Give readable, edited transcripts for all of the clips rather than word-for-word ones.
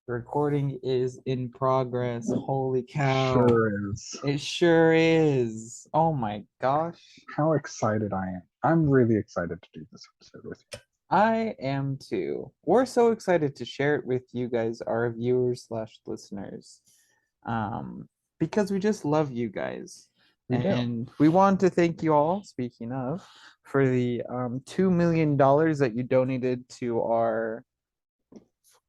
Recording is in progress. Holy cow. Sure is. It sure is. Oh my gosh. How excited I am. I'm really excited to do this episode with you. I am too. We're so excited to share it with you guys, our viewers slash listeners. Because we just love you guys. We do. And we want to thank you all, speaking of, for the $2 million that you donated to our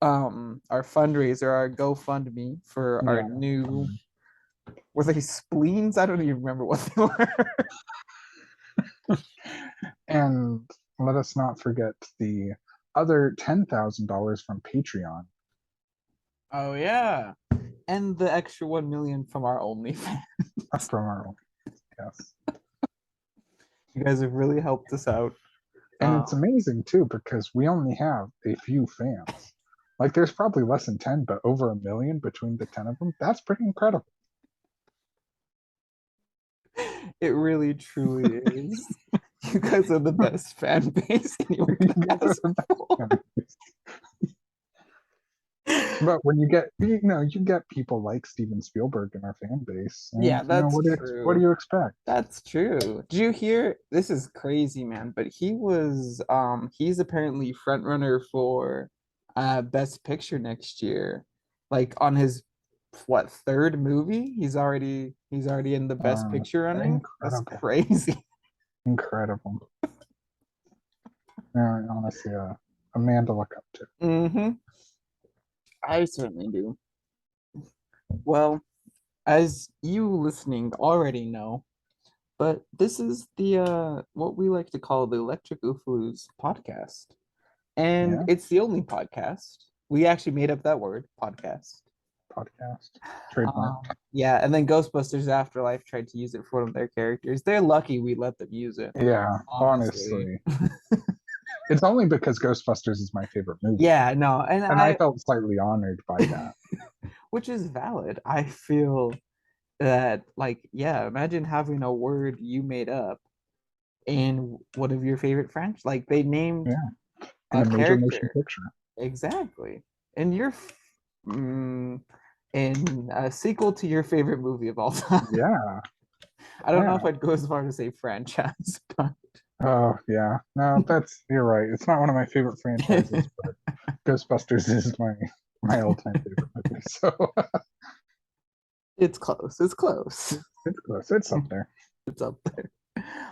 fundraiser, our GoFundMe for our new, were they spleens? I don't even remember what they were. And let us not forget the other $10,000 from Patreon. Oh yeah. And the extra 1 million from our OnlyFans. From our own. Yes. You guys have really helped us out. And it's amazing too, because we only have a few fans. Like there's probably less than 10, but over 1 million between the 10 of them. That's pretty incredible. It really truly is. You guys are the best fan base anyone can ask for. But when you get, you get people like Steven Spielberg in our fan base. And, Yeah, that's true. What do you expect? That's true. Did you hear? This is crazy, man. But he's apparently front runner for Best Picture next year. Like on his third movie? He's already in the Best Picture running. Incredible. That's crazy. Incredible. Honestly, a man to look up to. Mm-hmm. I certainly do. Well, as you listening already know, but this is the what we like to call the Electric Oofaloos podcast. And it's the only podcast. We actually made up that word, podcast. Trademark. Yeah, and then Ghostbusters Afterlife tried to use it for one of their characters. They're lucky we let them use it. Yeah, honestly. It's only because Ghostbusters is my favorite movie. Yeah, no, and I felt slightly honored by that. Which is valid. I feel that, imagine having a word you made up in one of your favorite French. Like they named in a major motion picture. Exactly. And you're in a sequel to your favorite movie of all time. Yeah. I don't know if I'd go as far to say franchise, but oh yeah. No, you're right. It's not one of my favorite franchises, but Ghostbusters is my all-time favorite movie. So it's close. It's close. It's close. It's up there. It's up there.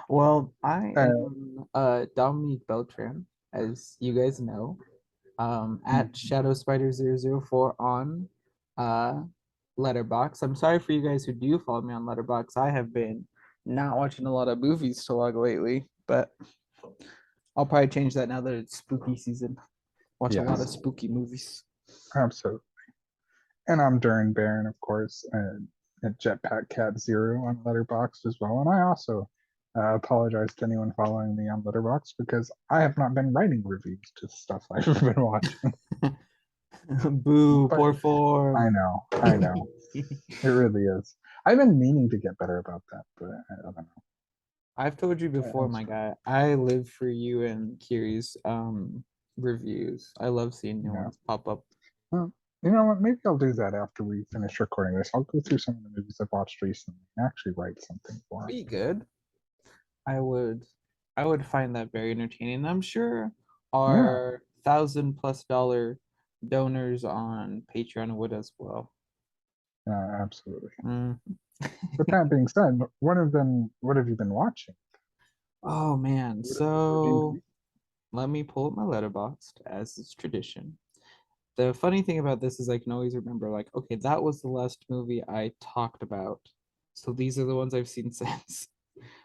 Well, I am Dominique Beltran, as you guys know. At Shadow Spider 004 on Letterboxd. I'm sorry for you guys who do follow me on Letterboxd. I have been not watching a lot of movies to log lately, but I'll probably change that now that it's spooky season. Watch a lot of spooky movies. Absolutely. And I'm Duran Baron, of course, at Jetpack Cat Zero on Letterboxd as well. And I also apologize to anyone following me on Letterboxd because I have not been writing reviews to stuff I've been watching. Boo, poor form. I know. It really is. I've been meaning to get better about that, but I don't know. I've told you before, my guy, I live for you and Kiri's reviews. I love seeing new ones pop up. Well, you know what? Maybe I'll do that after we finish recording this. I'll go through some of the movies I've watched recently and actually write something for them. Be good. I would find that very entertaining. I'm sure our $1,000+ donors on Patreon would as well. Absolutely. With that being said, what have you been watching? Oh man, so let me pull up my Letterboxd as is tradition. The funny thing about this is I can always remember, like, okay, that was the last movie I talked about. So these are the ones I've seen since.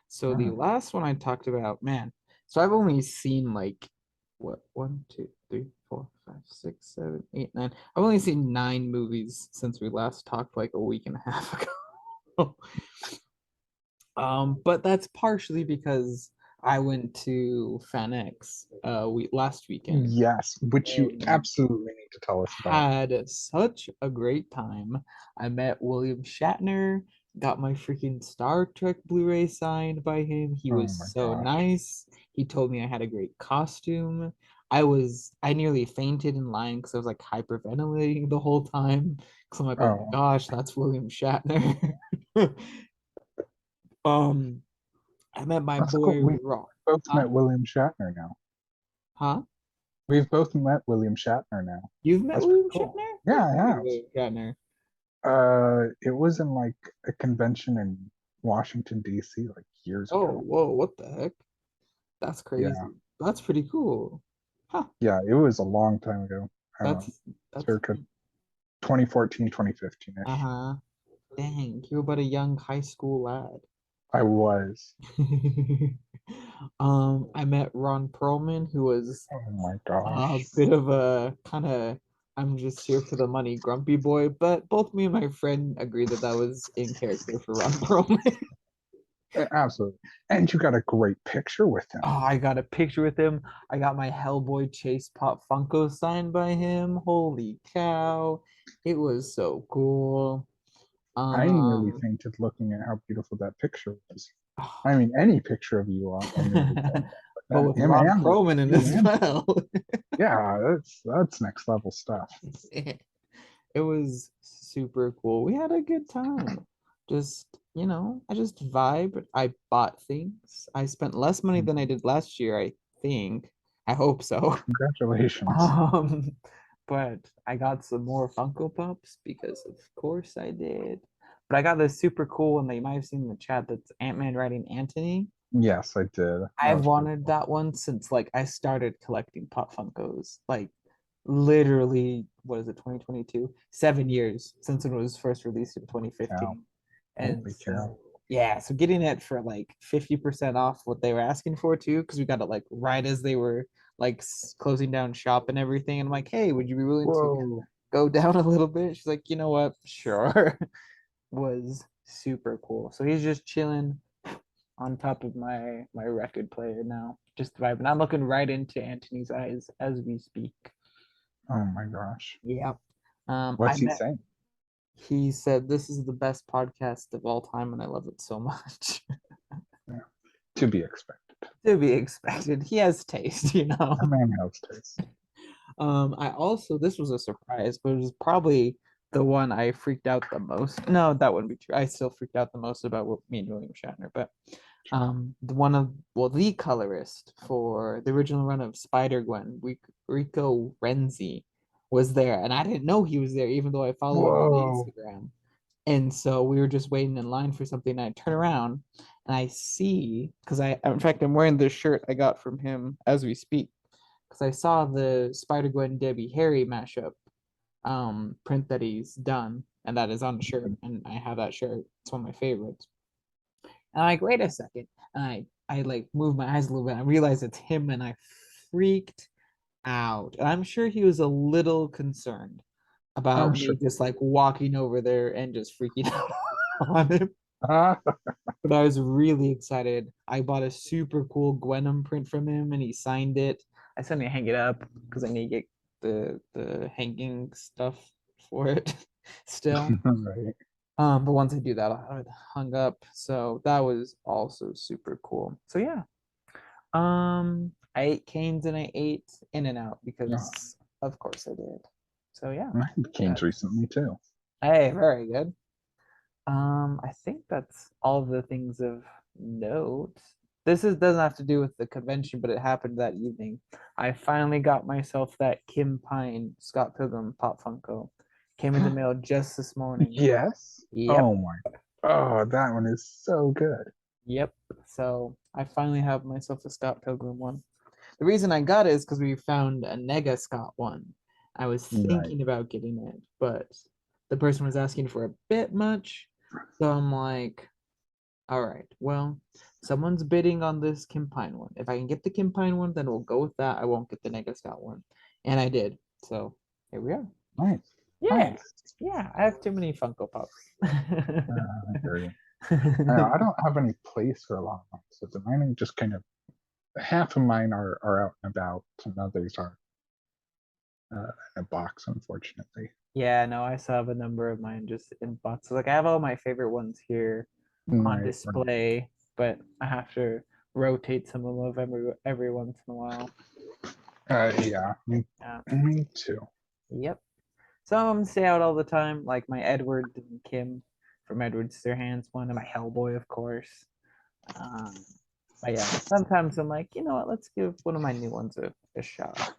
So the last one I talked about, man. So I've only seen like what 1, 2, 3, 4, 5, 6, 7, 8, 9. I've only seen 9 movies since we last talked like a week and a half ago. But that's partially because I went to FanX last weekend. Yes, which you absolutely need to tell us about. Had such a great time. I met William Shatner, got my freaking Star Trek Blu-ray signed by him. He was so nice. He told me I had a great costume. I nearly fainted in line because I was like hyperventilating the whole time. Because I'm like, oh my Oh, gosh, that's William Shatner. um, I met my that's cool. boy We Rock. both Huh? met William Shatner now. Huh? We've both met William Shatner now. You've met That's pretty William cool. Shatner? Yeah, Where'd I you meet have. William Shatner? It was in like a convention in Washington, D.C. like years Oh, ago. whoa, what the heck? That's Yeah, crazy. That's pretty cool. Huh. yeah, it was a long time ago. That's that's Circa 2014, 2015-ish. uh-huh. Dang, you're but a young high school lad. I was. I met Ron Perlman, who was Oh my a gosh. bit of a kind of I'm just here for the money grumpy boy, but both me and my friend agreed that that was in character for Ron Perlman. Absolutely. And you got a great picture with him. Oh, I got a picture with him. I got my Hellboy Chase Pop Funko signed by him. Holy cow. It was so cool. I nearly Um, fainted looking at how beautiful that picture was. I mean, any picture of you, I nearly fainted. But but then with him Ron and with Perlman in you as and well. yeah, that's next level stuff. It was super cool. We had a good time. Just, I just vibe. I bought things. I spent less money than I did last year, I think. I hope so. Congratulations. Um, but I got some more Funko Pops because of course I did. But I got this super cool one that you might have seen in the chat that's Ant-Man riding Anthony. Yes, I did. That I've was pretty wanted cool. that one since like I started collecting Pop Funkos. Like literally, what is it, 2022? 7 years since it was first released in Cow. 2015. And Holy cow. so yeah, so getting it for like 50% off what they were asking for too, because we got it like right as they were like closing down shop and everything. And I'm like, hey, would you be willing to Whoa. go down a little bit? She's like, you know what? Sure. Was super cool. So he's just chilling on top of my record player now, just vibing. I'm looking right into Anthony's eyes as we speak. Oh my gosh. Yeah. I What's he met. saying? He said this is the best podcast of all time, and I love it so much. Yeah. To be expected. To be expected. He has taste, you know. A man has taste. I also this was a surprise, but it was probably the one I freaked out the most. No, that wouldn't be true. I still freaked out the most about what me and William Shatner, but the one of well the colorist for the original run of Spider-Gwen, Rico Renzi, was there, and I didn't know he was there, even though I follow him on Whoa. Instagram. And so we were just waiting in line for something, and I turn around and I see, because in fact I'm wearing this shirt I got from him as we speak, because I saw the Spider-Gwen Debbie Harry mashup print that he's done, and that is on the shirt, and I have that shirt. It's one of my favorites. And I'm like, wait a second. And I like moved my eyes a little bit. I realized it's him, and I freaked out. And I'm sure he was a little concerned I'm about sure. me just like walking over there and just freaking out on him. Ah, But I was really excited. I bought a super cool Gwenum print from him, and he signed it. I still need to hang it up because I need to get the hanging stuff for it still. right. But once I do that, I'll have it hung up. So that was also super cool. So yeah. I ate canes and I ate In and Out Oh, because of course I did. So yeah. I had canes That's recently too. hey, very good. I think that's all the things of note. This is doesn't have to do with the convention, but it happened that evening. I finally got myself that Kim Pine Scott Pilgrim Pop Funko. Came in the mail just this morning. Yes. Yep. Oh my. Oh, that one is so good. Yep. So I finally have myself a Scott Pilgrim one. The reason I got it is because we found a Nega Scott one. I was Right. thinking about getting it, but the person was asking for a bit much. So I'm like, all right, well, someone's bidding on this Kim Pine one. If I can get the Kim Pine one, then we'll go with that. I won't get the Nega Scott one. And I did. So here we are. Nice. Yeah. Nice. Yeah. I have too many Funko Pops. I hear you. I don't have any place for a lot of mine, so the mine are just kind of half of mine are out and about, and others are in a box, unfortunately. Yeah, no, I still have a number of mine just in boxes. Like I have all my favorite ones here on Right. Right. display, but I have to rotate some of them every once in a while. Yeah, Yeah. me too. Yep. Some of them stay out all the time, like my Edward and Kim from Edward Scissorhands one, and my Hellboy, of course. Um, but yeah, sometimes I'm like, you know what? Let's give one of my new ones a shot.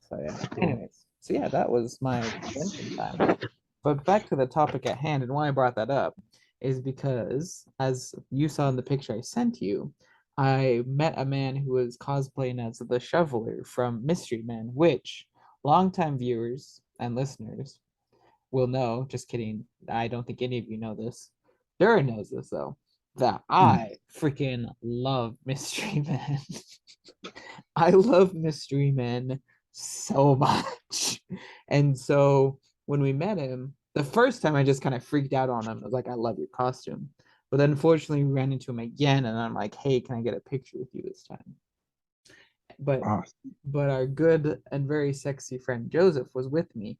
So yeah. Cool. Anyways, so yeah, that was my convention time. But back to the topic at hand, and why I brought that up is because, as you saw in the picture I sent you, I met a man who was cosplaying as the Shoveler from Mystery Men, which longtime viewers and listeners will know. Just kidding. I don't think any of you know this. Dura knows this though. That Mm. I freaking love Mystery Men. I love Mystery Men so much. And so when we met him, the first time I just kind of freaked out on him. I was like, I love your costume. But then unfortunately we ran into him again and I'm like, hey, can I get a picture with you this time? But Awesome. but our good and very sexy friend Joseph was with me.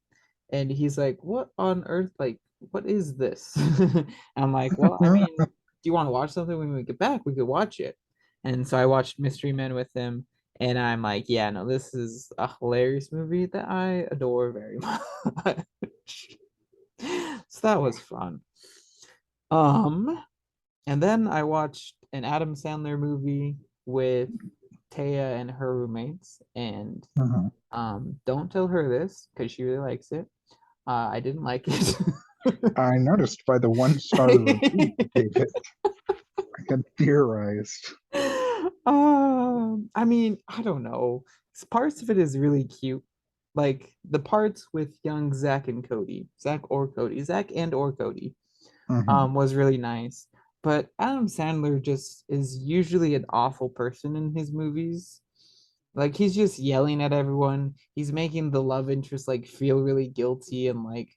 And he's like, what on earth? Like, what is this? I'm like, well, I mean, do you want to watch something when we get back? We could watch it. And so I watched Mystery Men with him. And I'm like, yeah, no, this is a hilarious movie that I adore very much. So that was fun. Um, and then I watched an Adam Sandler movie with Taya and her roommates, and Mhm. don't tell her this because she really likes it. I didn't like it. I noticed by the 1-star review you gave it, I had theorized. I mean, I don't know. Parts of it is really cute. Like the parts with young Zach and Cody, Zach and or Cody, Hmm. was really nice. But Adam Sandler just is usually an awful person in his movies. Like he's just yelling at everyone. He's making the love interest like feel really guilty and like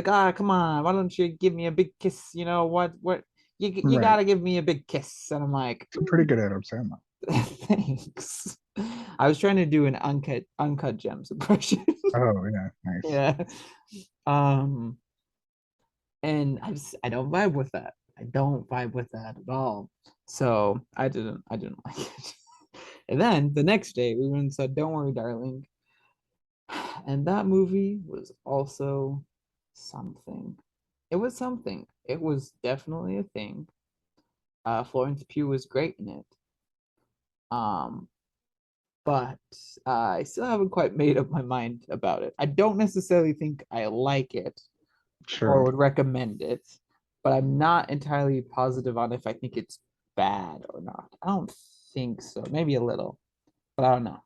come on, why don't you give me a big kiss? You know what you Right. gotta give me a big kiss. And I'm like, It's a pretty good Adam Sandler. thanks. I was trying to do an uncut gems impression. Oh, yeah, nice. Yeah. Um and I don't vibe with that. I don't vibe with that at all. So I didn't like it. And then the next day we went and said, "Don't worry, darling." And that movie was also something. It was something. It was definitely a thing. Florence Pugh was great in it. Um, but I still haven't quite made up my mind about it. I don't necessarily think I like it or Sure. would recommend it, but I'm not entirely positive on if I think it's bad or not. I don't think so. Maybe a little, but I don't know.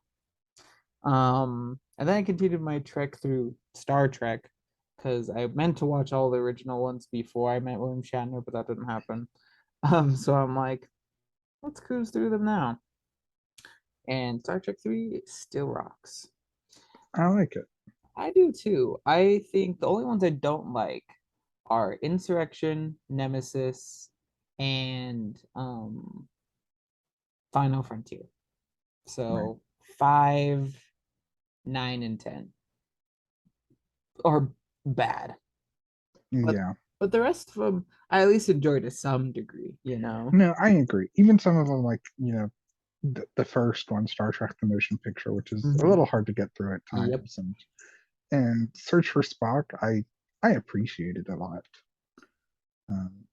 And then I continued my trek through Star Trek because I meant to watch all the original ones before I met William Shatner, but that didn't happen. So I'm like, let's cruise through them now. And Star Trek 3 still rocks. I like it. I do too. I think the only ones I don't like are Insurrection, Nemesis, and Final Frontier. Right. So 5, 9, and 10 are bad. But Yeah. but the rest of them I at least enjoy to some degree, you know. No, I agree. Even some of them, like, the first one, Star Trek: The Motion Picture, which is a Mhm. little hard to get through at Yep. times, and Search for Spock, I appreciated a lot. Um,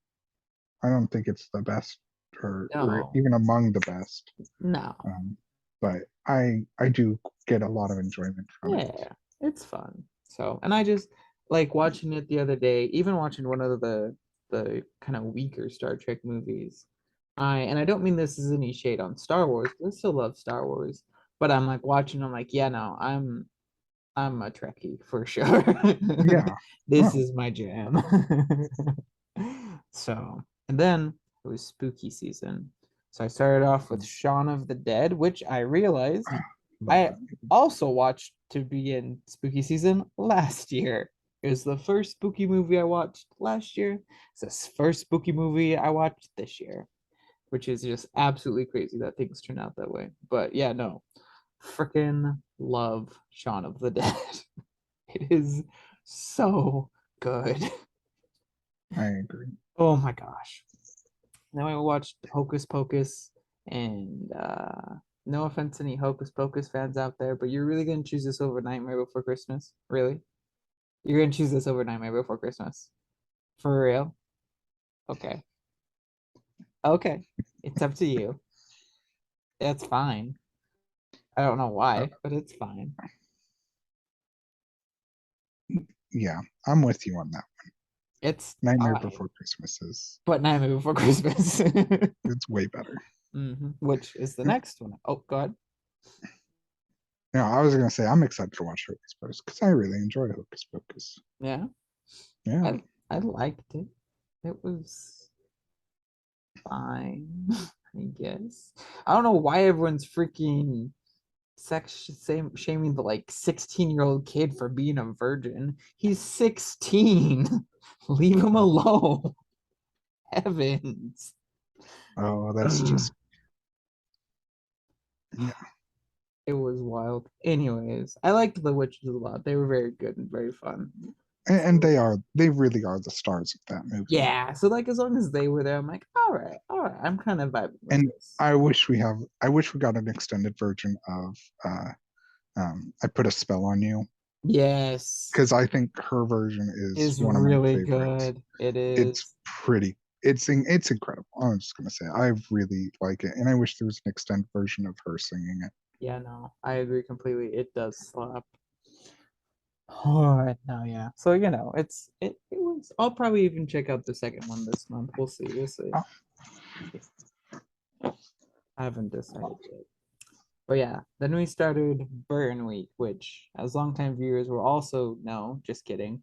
I don't think it's the best or No. even among the best, No. um, but I do get a lot of enjoyment from it. Yeah. It's fun. So, and I just like watching it the other day, even watching one of the kind of weaker Star Trek movies. And I don't mean this as any shade on Star Wars, 'cause I still love Star Wars. But I'm like watching, I'm like, yeah, no, I'm a Trekkie for sure. Yeah. This Oh, is my jam. So, and then it was spooky season. So I started off with Shaun of the Dead, which I realized love I that movie. also watched to be in spooky season last year. It was the first spooky movie I watched last year. It's the first spooky movie I watched this year, which is just absolutely crazy that things turn out that way. But yeah, no, freaking love Shaun of the Dead. It is so good. I agree. Oh my gosh. Then I watched Hocus Pocus and No offense to any Hocus Pocus fans out there, but you're really gonna choose this over Nightmare Before Christmas? Really? You're gonna choose this over Nightmare Before Christmas? For real? Okay. Okay. It's up to you. That's fine. I don't know Uh, why, but it's fine. yeah, I'm with you on that. It's Nightmare fine. Before Christmas is But Nightmare Before Christmas. it's way better. Which is the Yeah, next one. Oh, God. I was gonna say I'm excited to watch Hocus Pocus because I really enjoy Hocus Pocus. Yeah. Yeah. I liked it. It was fine, I guess. I don't know why everyone's freaking shaming the like 16-year-old kid for being a virgin. He's 16. Leave him alone. Heavens. Oh, that's just yeah. It was wild. Anyways, I liked the witches a lot. They were very good and very fun. And So they really are the stars of that movie. yeah, so like as long as they were there, I'm like, all right, I'm kind of vibing with And this. I wish we got an extended version of I Put a Spell on You Yes, because I think her version is is one of my really favorites. good. It It's is. pretty it's incredible. I'm just gonna say I really like it, and I wish there was an extended version of her singing it. Yeah, no, I agree completely. It does slap. All right, no, yeah. So it was. I'll probably even check out the second one this month. We'll see. We'll see. Oh, I haven't decided yet. But yeah, then we started Burton Week, which as longtime viewers will also know. Just kidding.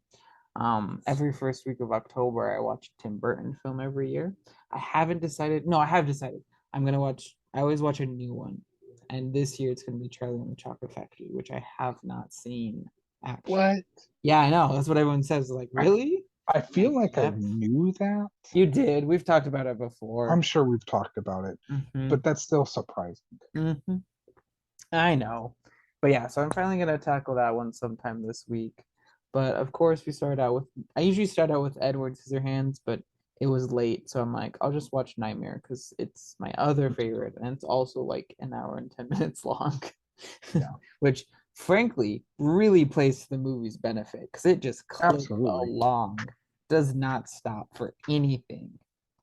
Every first week of October, I watch a Tim Burton film every year. I haven't decided. No, I have decided. I'm gonna watch. I always watch a new one, and this year it's gonna be Charlie and the Chocolate Factory, which I have not seen actually. what? Yeah, I know. That's what everyone says. Like, I really? I I'm like, feel like I yep. knew that. You did. We've talked about it before. I'm sure we've talked about it, Hmm. but that's still surprising. Hmm. I know. But yeah, so I'm finally gonna tackle that one sometime this week. But of course, we started out with I usually start out with Edward Scissorhands, but it was late, so I'm like, I'll just watch Nightmare because it's my other favorite, and it's also like an hour and 10 minutes long, Yeah, which frankly really plays to the movie's benefit because it just clicks absolutely. along, does not stop for anything.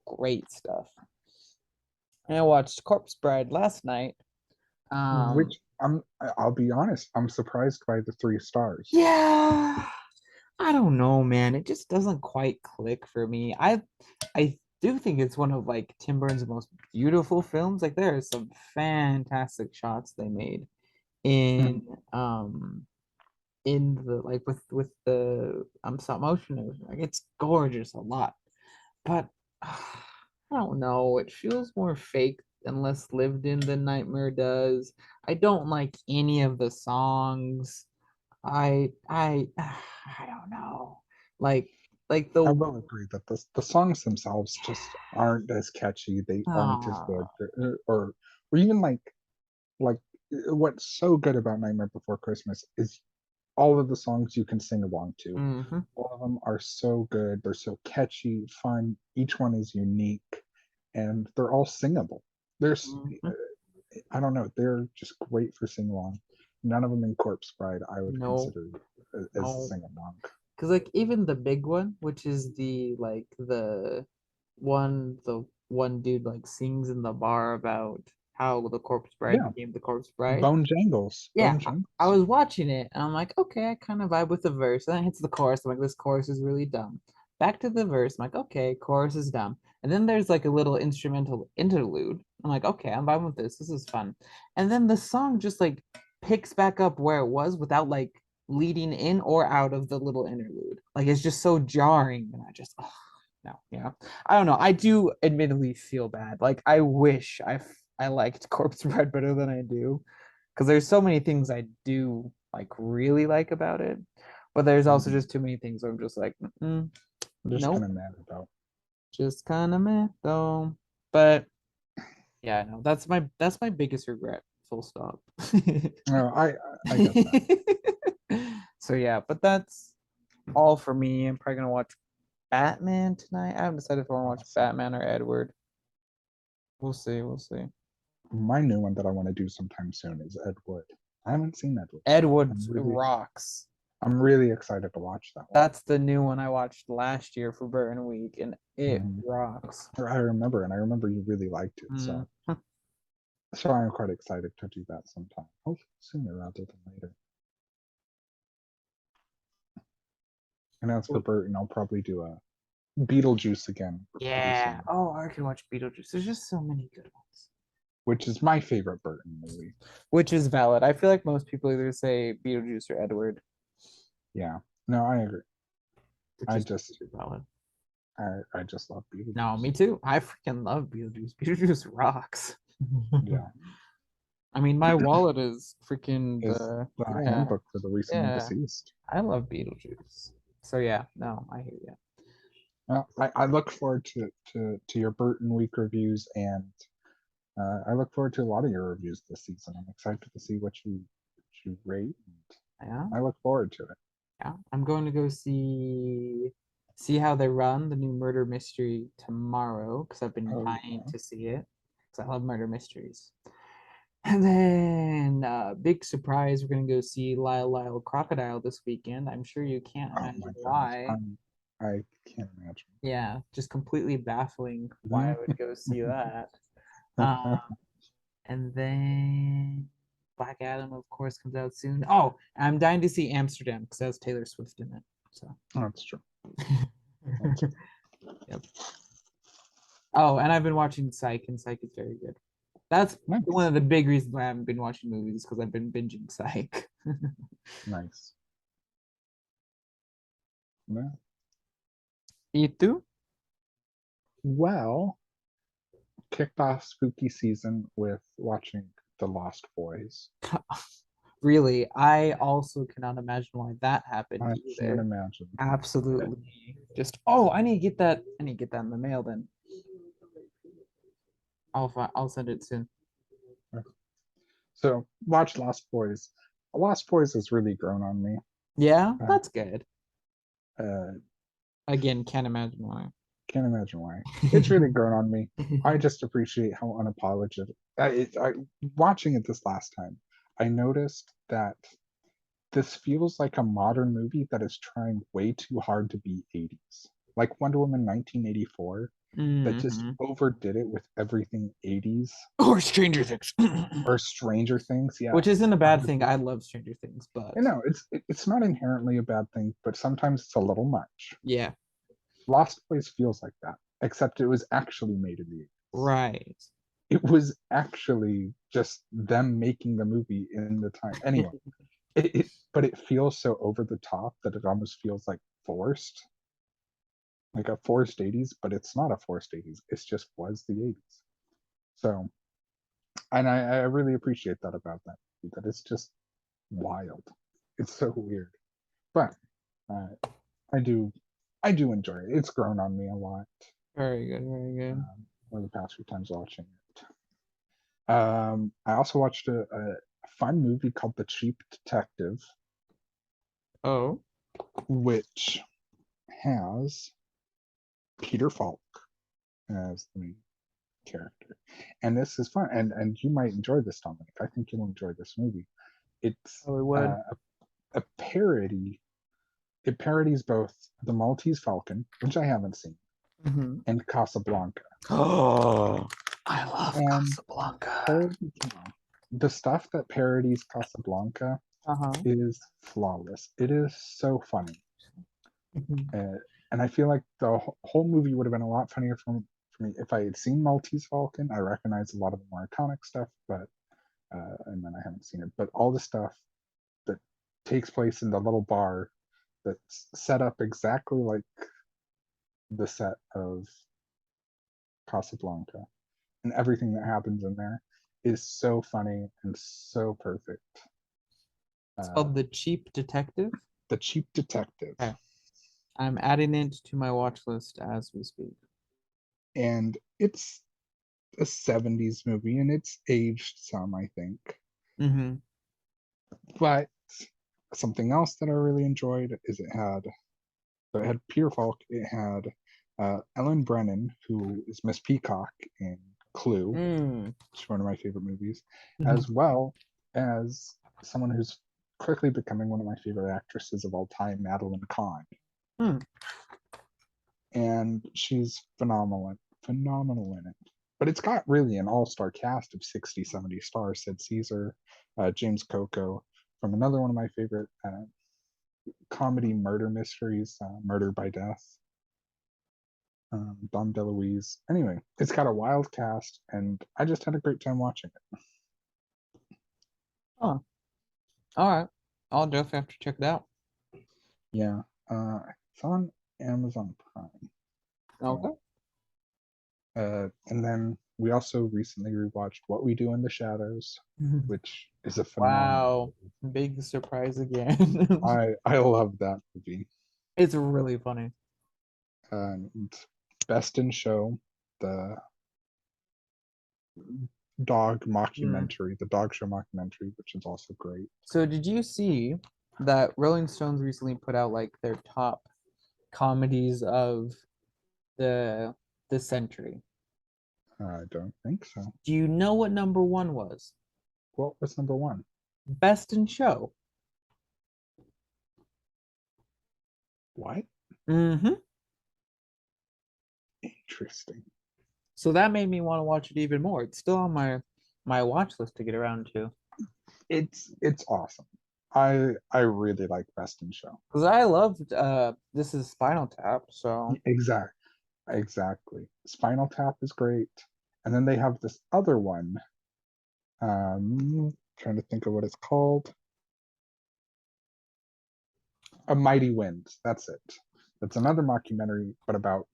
Great stuff. And I watched Corpse Bride last night. Um, Which I'll be honest, I'm surprised by the 3 stars. yeah, I don't know, man. It just doesn't quite click for me. I do think it's one of like Tim Burton's most beautiful films. Like there are some fantastic shots they made Mhm. in um in the like with the stop motion. Like it's gorgeous a lot. But I don't know. It feels more fake and less lived in than Nightmare does. I don't like any of the songs. I don't know. Like like I the will agree that the songs themselves just aren't as catchy. They aren't as good, ah or even like what's so good about Nightmare Before Christmas is all of the songs you can sing along to. mm-hmm, All of them are so good. They're so catchy, fun. Each one is unique, and they're all singable. There's, mm-hmm. I don't know, they're just great for sing along. None of them in Corpse Bride I would No, consider as no. sing along. Because like even the big one, which is the one dude like sings in the bar about how the corpse bride Yeah, became the corpse bride. Bone Jangles, Yeah, Bone I Jangles. was watching it and I'm like, okay, I kind of vibe with the verse. And then it hits the chorus. I'm like, this chorus is really dumb. Back to the verse. I'm like, okay, chorus is dumb. And then there's like a little instrumental interlude. I'm like, okay, I'm vibing with this. This is fun. And then the song just like picks back up where it was without like leading in or out of the little interlude. Like it's just so jarring. And I just, oh, no, yeah. I don't know. I do admittedly feel bad. Like I wish I liked Corpse Bride better than I do because there's so many things I do like really like about it, but there's also Mhm. just too many things where I'm just like, I'm just kind nope, of mad about. just kind of meh though. But yeah, no, that's my biggest regret. Full stop. No, I get that. So yeah, but that's all for me. I'm probably gonna watch Batman tonight. I haven't decided if I want to watch Awesome. Batman or Edward. We'll see. We'll see. My new one that I want to do sometime soon is Ed Wood. I haven't seen Ed Wood yet. Edward's rocks. I'm really excited to watch that one. That's the new one I watched last year for Burton Week, and it rocks. I remember, and I remember you really liked it. Mm. So I'm quite excited to do that sometime. Hopefully sooner rather than later. And as for Burton, I'll probably do a Beetlejuice again. Yeah. Oh, I can watch Beetlejuice. There's just so many good ones. Which is my favorite Burton movie. Which is valid. I feel like most people either say Beetlejuice or Edward. Yeah. No, I agree. I just valid. I just love Beetlejuice. No, me too. I freaking love Beetlejuice. Beetlejuice rocks. Yeah. I mean, my wallet is freaking the handbook for the recently deceased. I love Beetlejuice. So yeah, no, I hear you. I look forward to your Burton Week reviews, and I look forward to a lot of your reviews this season. I'm excited to see what you rate. Yeah. I look forward to it. Yeah, I'm going to go see how they run the new murder mystery tomorrow because I've been dying to see it because I love murder mysteries. And then big surprise, we're gonna go see Lyle Lyle Crocodile this weekend. I'm sure you can't imagine why. I can't imagine. Yeah, just completely baffling why I would go see that. And then Black Adam, of course, comes out soon. Oh, I'm dying to see Amsterdam because it has Taylor Swift in it. So that's true. Yep. Oh, and I've been watching Psych, and Psych is very good. That's one of the big reasons why I haven't been watching movies because I've been binging Psych. Nice. Yeah. You too? Well, kicked off spooky season with watching The Lost Boys. Really, I also cannot imagine why that happened. I can't imagine. Absolutely. Just I need to get that. I need to get that in the mail then. I'll send it soon. So watch Lost Boys. Lost Boys has really grown on me. Yeah, that's good. Again, can't imagine why. Can't imagine why. It's really grown on me. I just appreciate how unapologetic. Watching it this last time, I noticed that this feels like a modern movie that is trying way too hard to be 80s. Like Wonder Woman 1984, that just overdid it with everything 80s. Or Stranger Things. Or Stranger Things, yeah. Which isn't a bad thing. I love Stranger Things, but no, it's not inherently a bad thing, but sometimes it's a little much. Yeah. Lost Boys feels like that, except it was actually made in the 80s. Right. It was actually just them making the movie in the time. Anyway, but it feels so over the top that it almost feels like forced. Like a forced 80s, but it's not a forced 80s. It just was the 80s. So, and I really appreciate that about that movie, that it's just wild. It's so weird. But I do enjoy it. It's grown on me a lot. Very good, very good. Over the past few times watching it. I also watched a fun movie called The Cheap Detective. Oh. Which has Peter Falk as the main character. And this is fun. And you might enjoy this, Dominic. I think you'll enjoy this movie. It's a parody. It parodies both The Maltese Falcon, which I haven't seen, and Casablanca. Oh, I love Casablanca. The stuff that parodies Casablanca is flawless. It is so funny. And I feel like the whole movie would have been a lot funnier for me if I had seen Maltese Falcon. I recognize a lot of the more iconic stuff, but and then I haven't seen it. But all the stuff that takes place in the little bar that's set up exactly like the set of Casablanca, and everything that happens in there is so funny and so perfect. It's called The Cheap Detective. The Cheap Detective. Okay. I'm adding it to my watch list as we speak. And it's a 70s movie, and it's aged some, I think. But something else that I really enjoyed is it had Peter Falk, it had Ellen Brennan, who is Miss Peacock in Clue, Mm. which is one of my favorite movies, Mhm. as well as someone who's quickly becoming one of my favorite actresses of all time, Madeline Kahn. Mm. And she's phenomenal in it. But it's got really an all-star cast of 60, 70 stars. Sid Caesar, James Coco, from another one of my favorite comedy murder mysteries, Murder by Death, Dom DeLuise. Anyway, it's got a wild cast, and I just had a great time watching it. Oh, all right. I'll definitely have to check it out. Yeah, it's on Amazon Prime. Okay. And then we also recently rewatched What We Do in the Shadows, Mhm. which is a phenomenal Wow. movie. Big surprise again. I love that movie. It's really funny. And Best in Show, the dog Mm. mockumentary, the dog show mockumentary, which is also great. So did you see that Rolling Stones recently put out like their top comedies of the the century? I don't think so. Do you know what number one was? What was number one? Best in Show. What? Mm-hmm. Interesting. So that made me want to watch it even more. It's still on my watch list to get around to. It's awesome. I really like Best in Show. Because I loved This Is Spinal Tap, so Exactly. Spinal Tap is great. And then they have this other one. Trying to think of what it's called. A Mighty Wind. That's it. That's another mockumentary, but about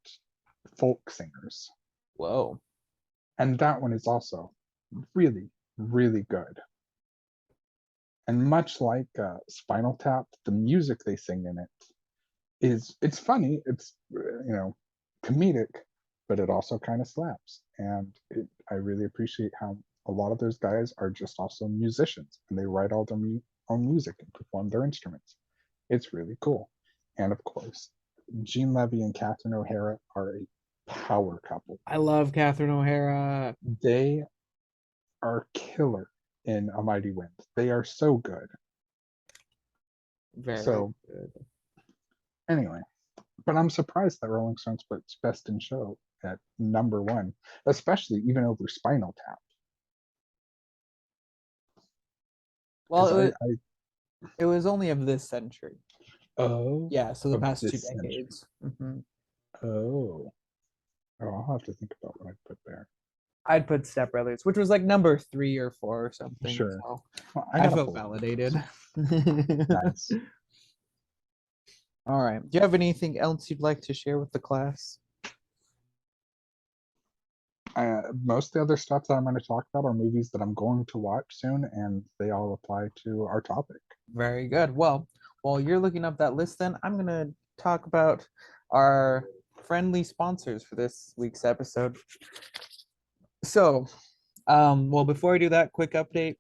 folk singers. whoa. And that one is also really, really good. And much like Spinal Tap, the music they sing in it it's funny, it's comedic, but it also kind of slaps. And I really appreciate how a lot of those guys are just also musicians and they write all their own music and perform their instruments. It's really cool. And of course, Gene Levy and Catherine O'Hara are a power couple. I love Catherine O'Hara. They are killer in A Mighty Wind. They are so good. Very So good. anyway, but I'm surprised that Rolling Stones puts Best in Show at number one, especially even over Spinal Tap. Well, Because it was only of this century. oh, Yeah, so the of past two this century. decades. Hmm. Oh, I'll have to think about what I put there. I'd put Step Brothers, which was like number three or four or something. Sure. So Well, I I gotta felt pull up those. validated. Nice. All right. Do you have anything else you'd like to share with the class? Most of the other stuff that I'm going to talk about are movies that I'm going to watch soon, and they all apply to our topic. Very good. Well, while you're looking up that list, then I'm gonna talk about our friendly sponsors for this week's episode. So, well, before I do that, quick update.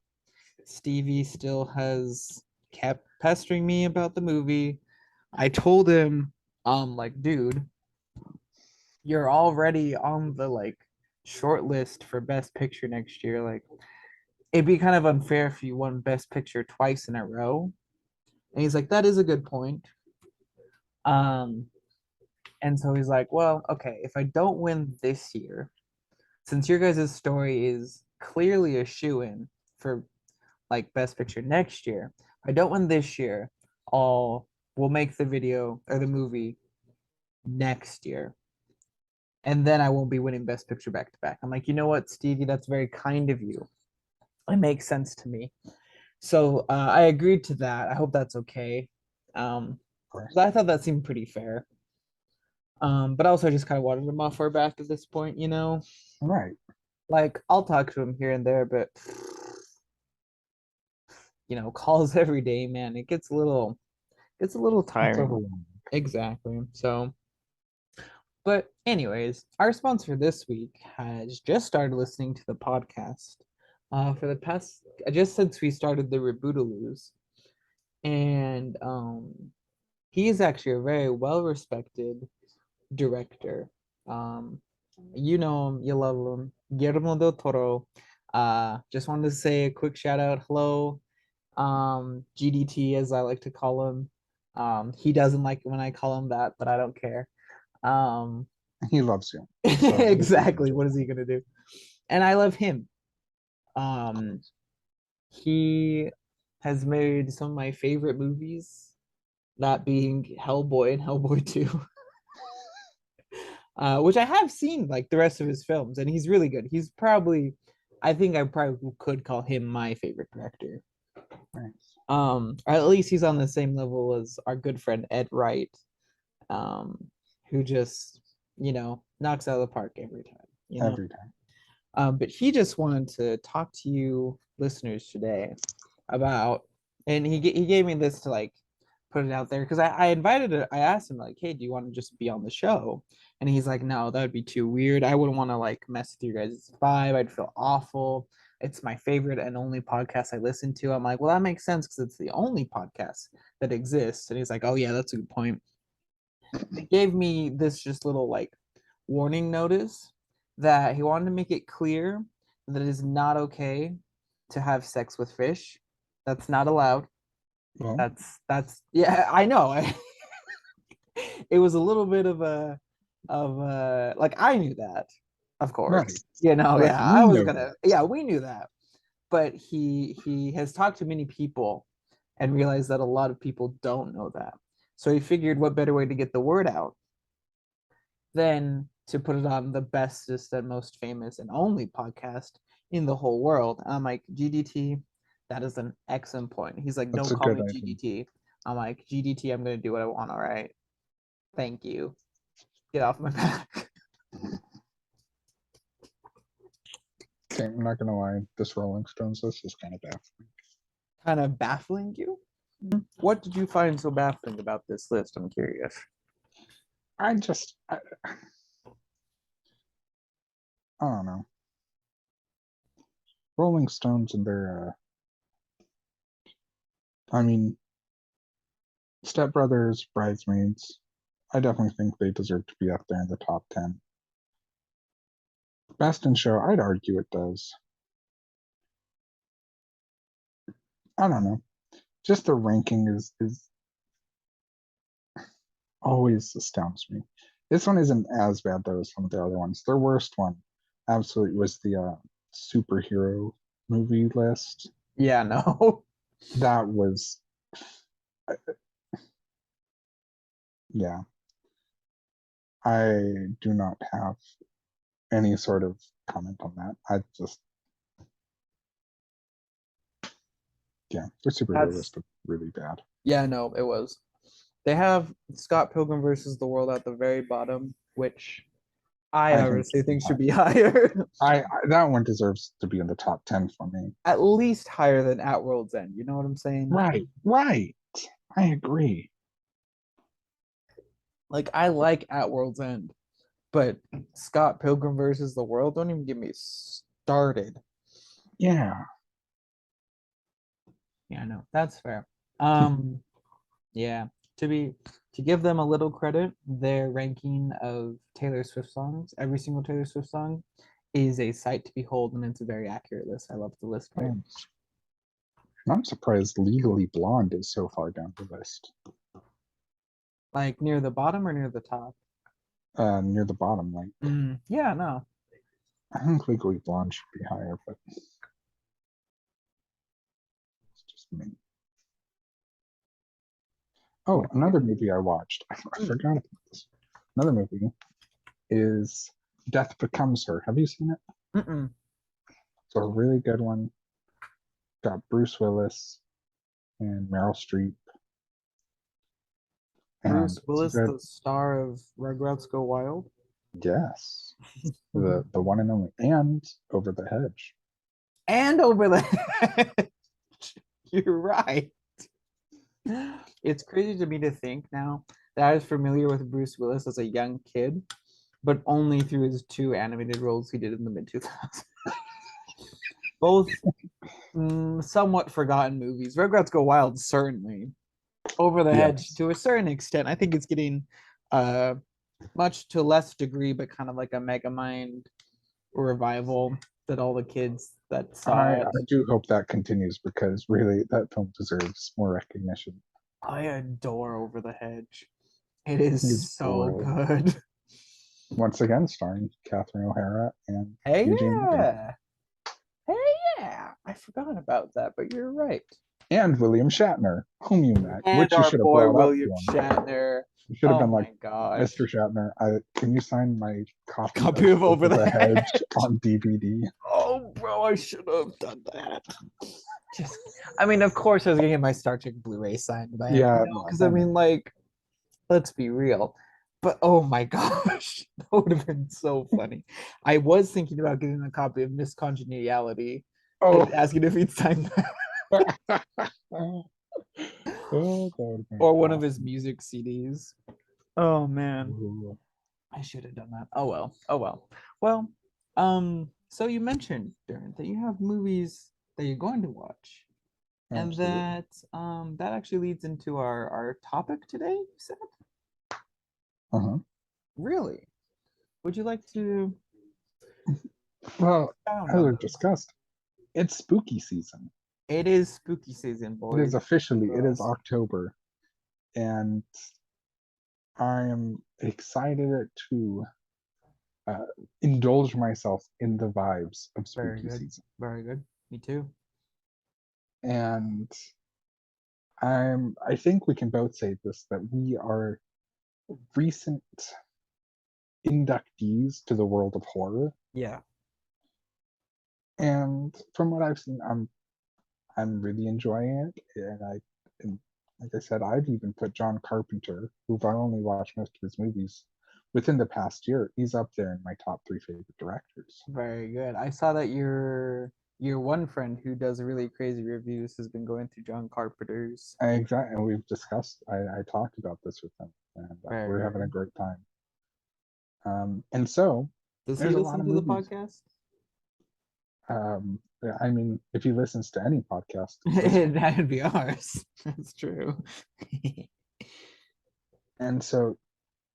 Stevie still has kept pestering me about the movie. I told him, like, dude, you're already on the like short list for Best Picture next year. Like, it'd be kind of unfair if you won Best Picture twice in a row. And he's like, that is a good point. Um, and so he's like, well, okay, if I don't win this year, since your guys' story is clearly a shoe-in for like Best Picture next year, if I don't win this year, I'll we'll make the video or the movie next year. And then I won't be winning Best Picture back to back. I'm like, you know what, Stevie, that's very kind of you. It makes sense to me. So I agreed to that. I hope that's okay. Of course. I thought that seemed pretty fair. But also I just kind of wanted him off our back at this point, you know. Right. Like I'll talk to him here and there, but calls every day, man. It gets a little It's tiring. overwhelming. Exactly. So, but anyways, our sponsor this week has just started listening to the podcast. For the past, just since we started the Rebootaloo's, and he is actually a very well respected director. Um, You know him, you love him. Guillermo Del Toro. Just wanted to say a quick shout out. Hello, GDT as I like to call him. He doesn't like when I call him that, but I don't care. Um, He loves you. So what are you gonna exactly. do What is about he gonna do? And I love him. Um, he has made some of my favorite movies, that being Hellboy and Hellboy 2. Which I have seen like the rest of his films, and he's really good. He's probably, I think I probably could call him my favorite director. it? Nice. Or at least he's on the same level as our good friend Ed Wright, um, who just, knocks out of the park every time. Every time. But he just wanted to talk to you listeners today about, and he gave me this to like put it out there because I invited it. I asked him like, hey, do you want to just be on the show? And he's like, no, that would be too weird. I wouldn't want to like mess with your guys' vibe. I'd feel awful. It's my favorite and only podcast I listen to. I'm like, well, that makes sense because it's the only podcast that exists. And he's like, oh yeah, that's a good point. He gave me this just little like warning notice that he wanted to make it clear that it is not okay to have sex with fish. That's not allowed. Well, That's yeah, I know. It was a little bit of a like I knew that, of right. course. Right. Yeah, I We was know gonna yeah, we knew that. But he has talked to many people and realized that a lot of people don't know that. So he figured what better way to get the word out than to put it on the bestest and most famous and only podcast in the whole world. And I'm like, GDT, that is an excellent point. He's like, that's don't a call good me idea. GDT. I'm like, GDT, I'm gonna do what I want, all right. Thank you. Get off my back. Okay, I'm not gonna lie, this Rolling Stones list is kind of baffling. Kind of baffling you? What did you find so baffling about this list? I'm curious. I just I don't know. Rolling Stones and their I mean Step Brothers, Bridesmaids. I definitely think they deserve to be up there in the top 10. Best in Show, I'd argue it does. I don't know. Just the ranking is always astounds me. This one isn't as bad though as some of the other ones. Their worst one absolutely was the superhero movie list. Yeah, no. That was yeah. I do not have any sort of comment on that. I just yeah, their superhero That's list was really bad. yeah, no, it was. They have Scott Pilgrim versus the World at the very bottom, which I I think obviously should be think should high. be higher. I that one deserves to be in the top 10 for me. At least higher than At World's End. You know what I'm saying? Right, right. I agree. Like I like At World's End, but Scott Pilgrim versus the World, don't even get me started. Yeah. Yeah, no, that's fair. Um, yeah, to be to give them a little credit, their ranking of Taylor Swift songs, every single Taylor Swift song, is a sight to behold, and it's a very accurate list. I love the list very Um, much. I'm surprised Legally Blonde is so far down the list. Like near the bottom or near the top? Near the bottom, like Yeah, no. I think Legally Blonde should be higher, but it's just me. Oh, another movie I watched. I Mm, forgot about this. Another movie is Death Becomes Her. Have you seen it? mm-mm. It's a really good one. Got Bruce Willis and Meryl Streep, and Bruce it's a Willis, good the star of Rugrats Go Wild. yes. The one and only and Over the Hedge. And over the you're right. It's crazy to me to think now that I was familiar with Bruce Willis as a young kid, but only through his two animated roles he did in the mid 2000s. Both somewhat forgotten movies. Rugrats Go Wild, certainly. Over the Hedge, Yes. to a certain extent. I think it's getting uh much to less degree, but kind of like a Megamind revival that all the kids that saw I it. do hope that continues because really that film deserves more recognition. I adore Over the Hedge. It is He's so brilliant. good. Once again, starring Catherine O'Hara and Hey Eugene Levy yeah. Hey yeah. I forgot about that, but you're right. and William Shatner, whom you met, And which you our should have boy brought up William to him. Shatner. You should have Oh been like, my gosh. Mr. Shatner, can you sign my copy of Copy of Over Over the the Hedge Hedge. on DVD? Oh, bro, I should have done that. Just, I mean, of course, I was gonna get my Star Trek Blu-ray signed by him, Yeah, because I mean, like, let's be real. But oh my gosh, that would have been so funny. I was thinking about getting a copy of Miss Congeniality and oh, asking if he'd sign that, oh, that would have been or one of his awesome. music CDs. Oh man, Ooh, I should have done that. Oh well. Oh well. Well, so you mentioned, Darren, that you have movies that you're going to watch. And absolutely. that actually leads into our topic today, you said? Uh-huh. Really? Would you like to Well, expound as on we've those? discussed, it's spooky season. It is spooky season, It is boys and officially, it is girls. October, and I am excited to uh, indulge myself in the vibes of Very spooky good. season. Very good. Me too. And I think we can both say this that we are recent inductees to the world of horror. Yeah. And from what I've seen, I'm really enjoying it. And like I said, I've even put John Carpenter, who I've only watched most of his movies within the past year. He's up there in my top three favorite directors. Very good. I saw that your one friend who does really crazy reviews has been going through John Carpenter's. Exactly, and we've discussed. I talked about this with him, and Very we're having a good. great time. And so Does he there's a lot listen of to the movies. podcast? I mean, if he listens to any podcast, this one. That'd be ours. That's true. And so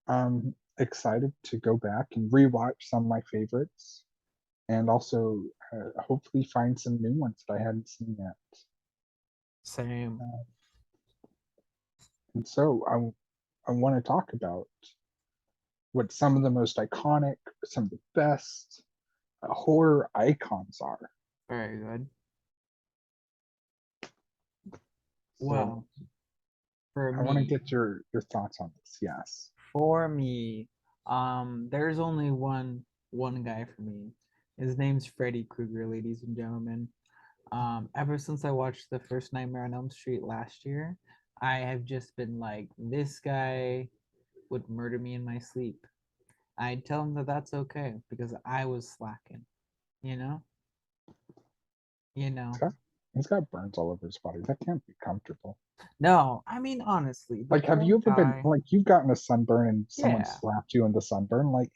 I'm excited to go back and rewatch some of my favorites, and also hopefully find some new ones that I hadn't seen yet. Same. Uh, and so I want to talk about what some of the most iconic, some of the best horror icons are. Very good. So Well, for I want to me, get your thoughts on this. Yes. for me, there's only one guy for me. His name's Freddy Krueger, ladies and gentlemen. Ever since I watched the first Nightmare on Elm Street last year, I have just been like, this guy would murder me in my sleep. I'd tell him that that's okay because I was slacking, you know? You He's know. got he's got burns all over his body. That can't be comfortable. No, I mean honestly, the Like, have poor you ever been guy. like you've gotten a sunburn and someone Yeah, slapped you in the sunburn? Like,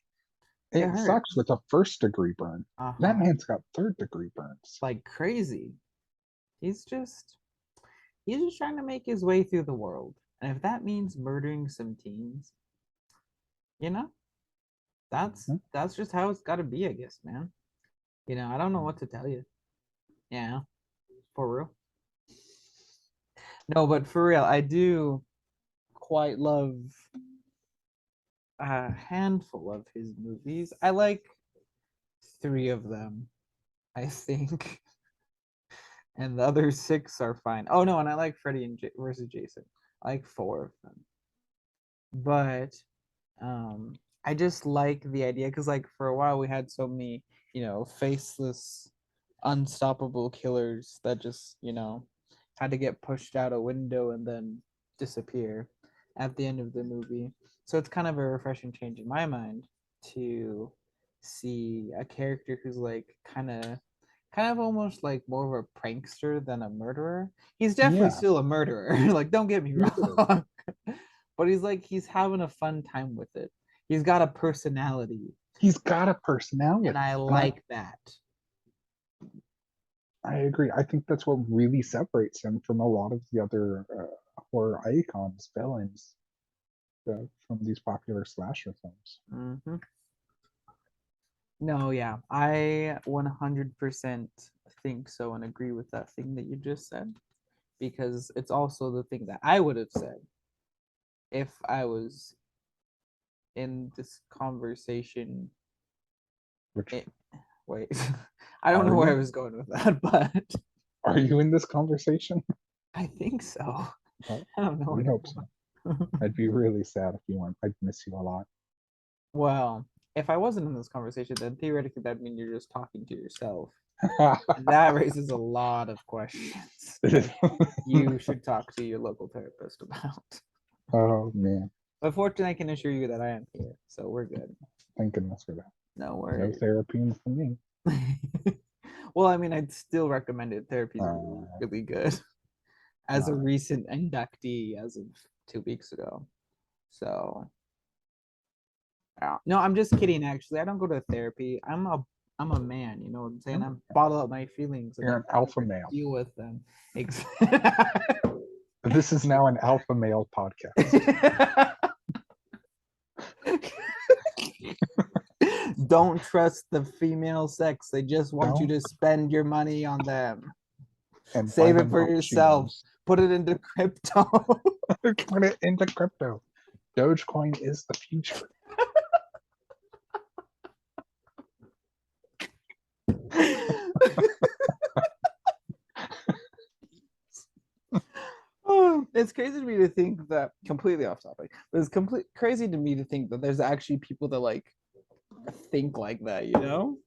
it it sucks hurts. with a first degree burn. That Uh-huh. man's got third degree burns. Like crazy. He's just he's just trying to make his way through the world. And if that means murdering some teens, you know, that's just how it's got to be, I guess, man. I don't know what to tell you. Yeah, for real. No, but for real, I do quite love a handful of his movies. I like three of them, I think, and the other six are fine. Oh no, and I like Freddy and versus Jason. I like four of them, but I just like the idea because like for a while we had so many faceless unstoppable killers that just had to get pushed out a window and then disappear at the end of the movie. So it's kind of a refreshing change in my mind to see a character who's like kind of almost like more of a prankster than a murderer. He's definitely Yeah, still a murderer. Like don't get me he is. wrong. But he's having a fun time with it. He's got a personality, He's got a and personality, I and like that. I agree. I think that's what really separates him from a lot of the other horror icons, villains. from these popular slasher films. Mm-hmm. No, yeah, I 100% think so and agree with that thing that you just said because it's also the thing that I would have said if I was in this conversation. Which It, wait, I don't are know where I you? was going with that, but Are you in this conversation? I think so. Well, I don't know we hope so. anymore. I'd be really sad if you weren't. I'd miss you a lot. Well, if I wasn't in this conversation, then theoretically that means you're just talking to yourself. And that raises a lot of questions that you should talk to your local therapist about. Oh man, But fortunately, I can assure you that I am here, so we're good. thank goodness for that. No No worries. therapy for me. Well, I mean, I'd still recommend it. Therapy's really, Uh, really good. As a uh, recent inductee as of 2 weeks ago. So yeah. No, I'm just kidding. Actually, I don't go to therapy. I'm a man. You know what I'm saying? I bottle up my feelings and you're I an alpha male. deal with them. This is now an alpha male podcast. Don't trust the female sex. They just want you Don't to spend your money on them. and buy Save it them for hot yourself. Cheetos. Put it into crypto. Put it into crypto. Dogecoin is the future. Oh, it's crazy to me to think that completely off topic, but it's complete crazy to me to think that there's actually people that like think like that, you know?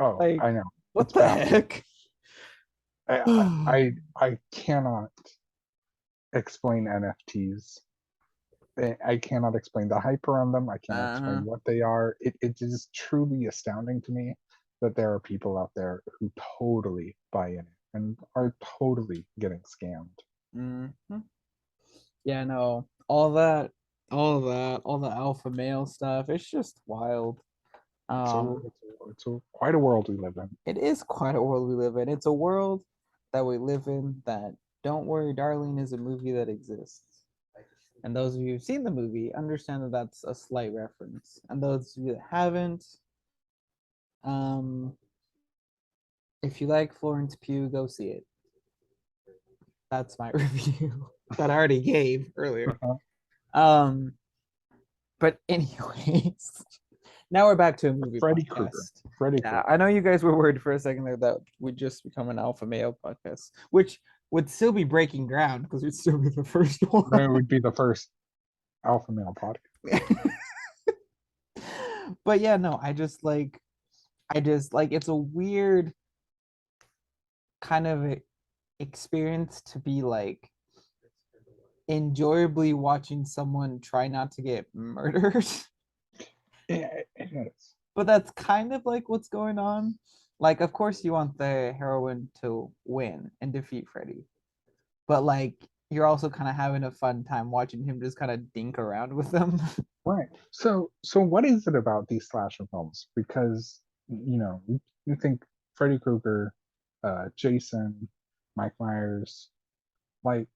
Oh, Like, I know. what It's the baffling. heck? I cannot explain NFTs. I cannot explain the hype around them. I cannot Uh-huh. explain what they are. It is truly astounding to me that there are people out there who totally buy in it and are totally getting scammed. Mm-hmm. Yeah, no, all the alpha male stuff, it's just wild. Um, Quite a world we live in. it is quite a world we live in. It's a world that we live in that Don't Worry, Darling is a movie that exists. And those of you who've seen the movie understand that that's a slight reference. And those of you that haven't, um, if you like Florence Pugh, go see it. That's my review that I already gave earlier. Um, but anyways, now we're back to a movie Freddy Krueger. podcast. Freddy Yeah, Krueger. I know you guys were worried for a second there that we'd just become an alpha male podcast, which would still be breaking ground because we'd still be the first one. It would be the first alpha male podcast. But yeah, no, I just like it's a weird kind of experience to be like enjoyably watching someone try not to get murdered. Yeah, it is. But that's kind of like what's going on. Like, of course, you want the heroine to win and defeat Freddy, but like, you're also kind of having a fun time watching him just kind of dink around with them. Right. So what is it about these slasher films? Because you think Freddy Krueger, Jason, Mike Myers, like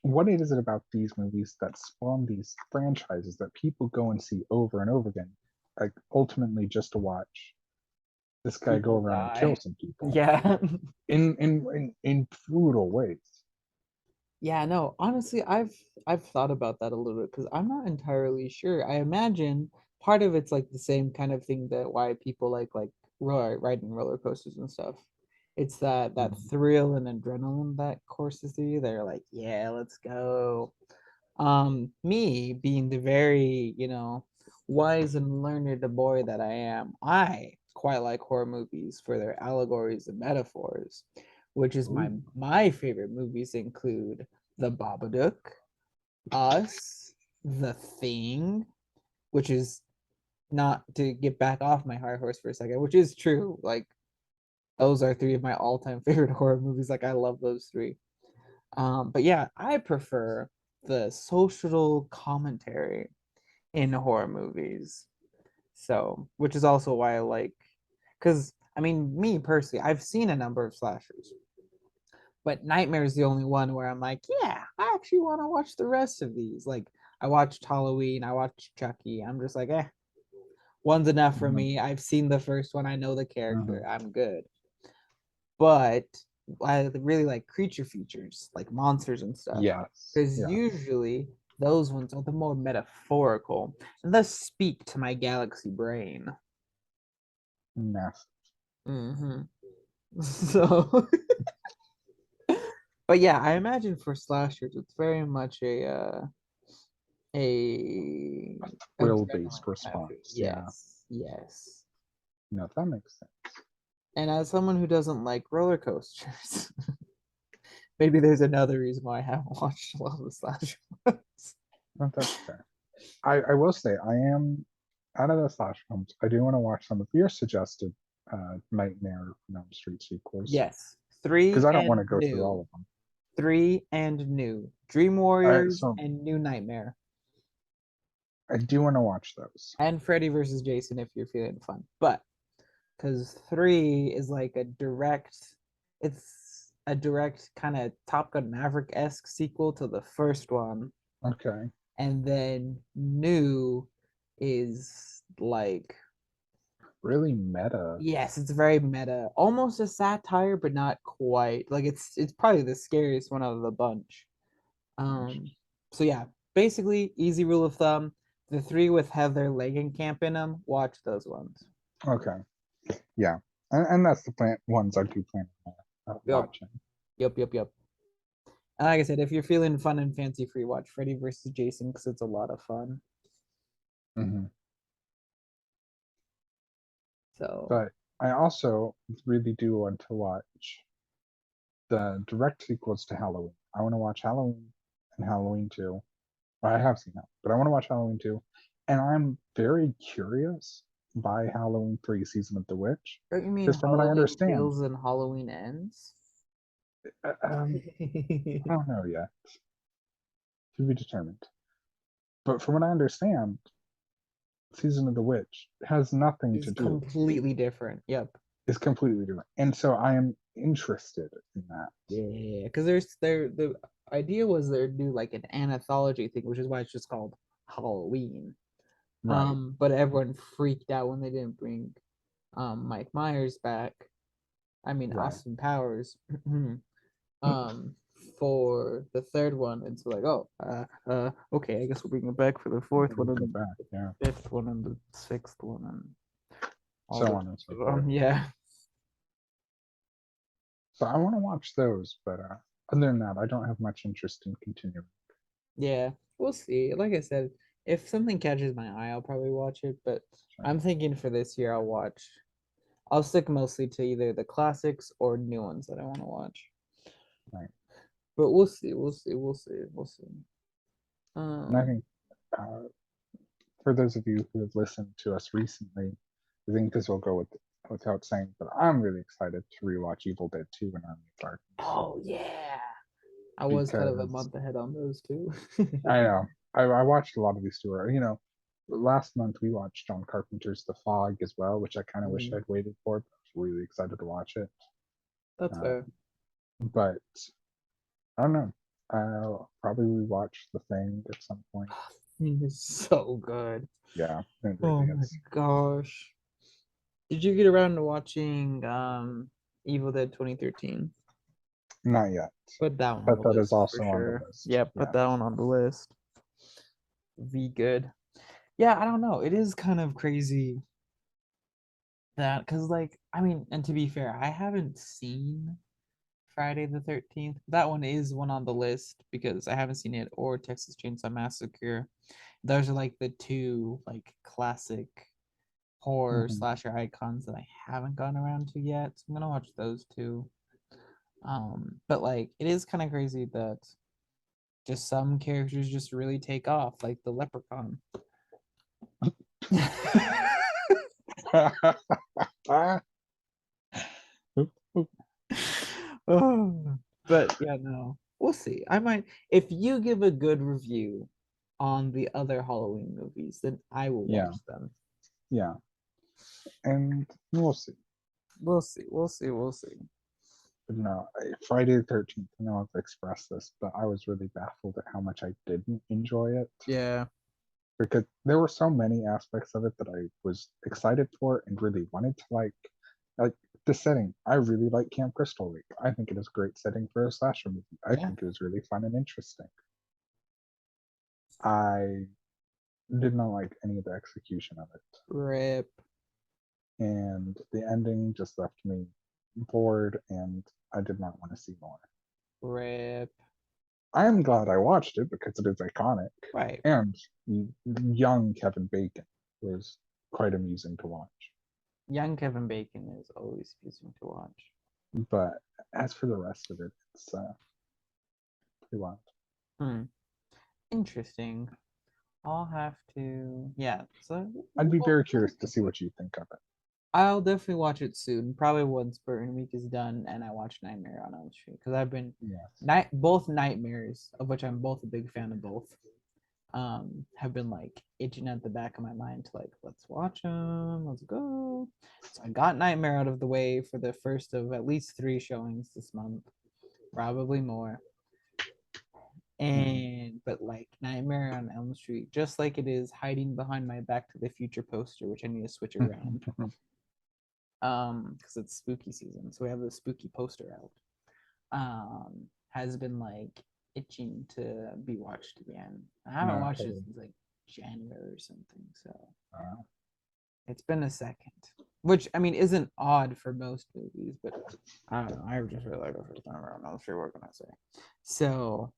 what is it about these movies that spawn these franchises that people go and see over and over again, like ultimately just to watch this guy go People around and kill die. some people Yeah. in brutal ways. Yeah, no, honestly, I've thought about that a little bit because I'm not entirely sure. I imagine part of it's like the same kind of thing that why people like riding roller coasters and stuff. It's that Mhm. thrill and adrenaline that courses through you. They're like, yeah, let's go. Me being the very, wise and learned boy that I am, I quite like horror movies for their allegories and metaphors, which is my Ooh. my favorite movies include The Babadook, Us, The Thing, which is not to get back off my high horse for a second, which is true. Like those are three of my all-time favorite horror movies. Like I love those three. But yeah, I prefer the social commentary in horror movies. So, which is also why I like, because I mean, me personally, I've seen a number of slashers, but Nightmare is the only one where I'm like, yeah, I actually want to watch the rest of these. Like, I watched Halloween. I watched Chucky. I'm just like, one's enough for Mhm, me. I've seen the first one. I know the character. mhm. I'm good. But I really like creature features, like monsters and stuff, Yes. because Yeah. usually those ones are the more metaphorical and thus speak to my galaxy brain. Massive. Hmm. So, but yeah, I imagine for slashers, it's very much a Will-based adrenaline kind of feel. response. Yeah. Yes, yes. No, that makes sense. And as someone who doesn't like roller coasters, maybe there's another reason why I haven't watched a lot of the slasher ones. But that's fair. I will say I am out of the slash films. I do want to watch some of your suggested Nightmare on Elm Street sequels Yes, because three I don't want and to go through all new, of them. three and new, Dream I Warriors so and New Nightmare, I do want to watch those. and Freddy versus Jason if you're feeling fun. But because three is like it's a direct kind of Top Gun Maverick esque sequel to the first one, Okay. and then new is like, Really meta. yes, it's very meta, almost a satire, but not quite. Like it's probably the scariest one out of the bunch. Um, so yeah, basically easy rule of thumb: the three with Heather Langenkamp in them, watch those ones. Okay. Yeah. And that's the plan ones I do plan on Yep, watching. yep. And like I said, if you're feeling fun and fancy free, watch Freddy versus Jason because it's a lot of fun. Hmm. So But I also really do want to watch the direct sequels to Halloween. I want to watch Halloween and Halloween 2. Well, I have seen that, but I want to watch Halloween 2. And I'm very curious by Halloween 3 Season of the Witch. don't you mean Because from what I Halloween understand, Kills and Halloween Ends? uh, um, I don't know yet, to be determined. But from what I understand, Season of the Witch has nothing to Is do, completely different. Yep. is completely different. And so I am interested in that. Yeah, because the idea was they'd do like an anthology thing, which is why it's just called Halloween. Right, But everyone freaked out when they didn't bring Mike Myers back. I mean right. Austin Powers. um for the third one. It's like, oh, okay, I guess we'll bring it back for the fourth one Bring and it back, yeah. the fifth one and the sixth one and all So the on and so forth. yeah. So I want to watch those, but other than that, I don't have much interest in continuing. Yeah, we'll see. Like I said, if something catches my eye, I'll probably watch it. But So, I'm thinking for this year, I'll stick mostly to either the classics or new ones that I want to watch. right. But we'll see. We'll see. And I Um, think uh, for those of you who have listened to us recently, I think this will go without saying, but I'm really excited to rewatch Evil Dead 2 and Army of Darkness oh yeah, I was kind of a because month ahead on those two. I know I watched a lot of these two. Last month we watched John Carpenter's The Fog as well, which I kind of wish Mhm. I'd waited for, but I was really excited to watch it. That's Uh, fair. but I don't know. I'll probably rewatch The Thing at some point. It's so good. Yeah, it Oh really my is. gosh. Did you get around to watching Evil Dead 2013? Not yet, Put that one on but the that is list for also on the sure. list. Yeah, put Yeah. that one on the list. Be good. Yeah, I don't know. It is kind of crazy that because like I mean, and to be fair, I haven't seen Friday the 13th. That one is one on the list because I haven't seen it or Texas Chainsaw Massacre. Those are like the two like classic horror Hmm. slasher icons that I haven't gone around to yet. So I'm gonna watch those two. But like it is kind of crazy that just some characters just really take off, like the leprechaun. Oh, but yeah, no. We'll see. I might if you give a good review on the other Halloween movies, then I will Yeah, watch them. yeah, and we'll see. We'll see. We'll see. We'll see. No, Friday the 13th. I know I've expressed this, but I was really baffled at how much I didn't enjoy it Yeah. because there were so many aspects of it that I was excited for and really wanted to like. Like the setting, I really like Camp Crystal Lake. I think it is a great setting for a slasher movie. I Yeah. think it was really fun and interesting. I did not like any of the execution of it, Rip. and the ending just left me bored, and I did not want to see more. Rip. I am glad I watched it because it is iconic, Right. and young Kevin Bacon was quite amusing to watch. Young Kevin Bacon is always amusing to watch. But as for the rest of it, it's pretty wild. Hmm. Interesting. I'll have to. Yeah. So I'd be very we'll curious look to see into it. what you think of it. I'll definitely watch it soon. Probably once Burton Week is done and I watch Nightmare on Elm Street because I've been Yes. both Nightmares, of which I'm both a big fan of both. Have been like itching at the back of my mind to like let's watch them, let's go. So I got Nightmare out of the way for the first of at least 3 showings this month, probably more. Mhm. And but like Nightmare on Elm Street, just like it is hiding behind my Back to the Future poster, which I need to switch around. Because it's spooky season, so we have the spooky poster out. Has been like itching to be watched again. I haven't No, watched it totally. since like January or something, so Uh, it's been a second. Which I mean isn't odd for most movies, but I don't know. I just really like the first time around. I'm not sure what can I say. So,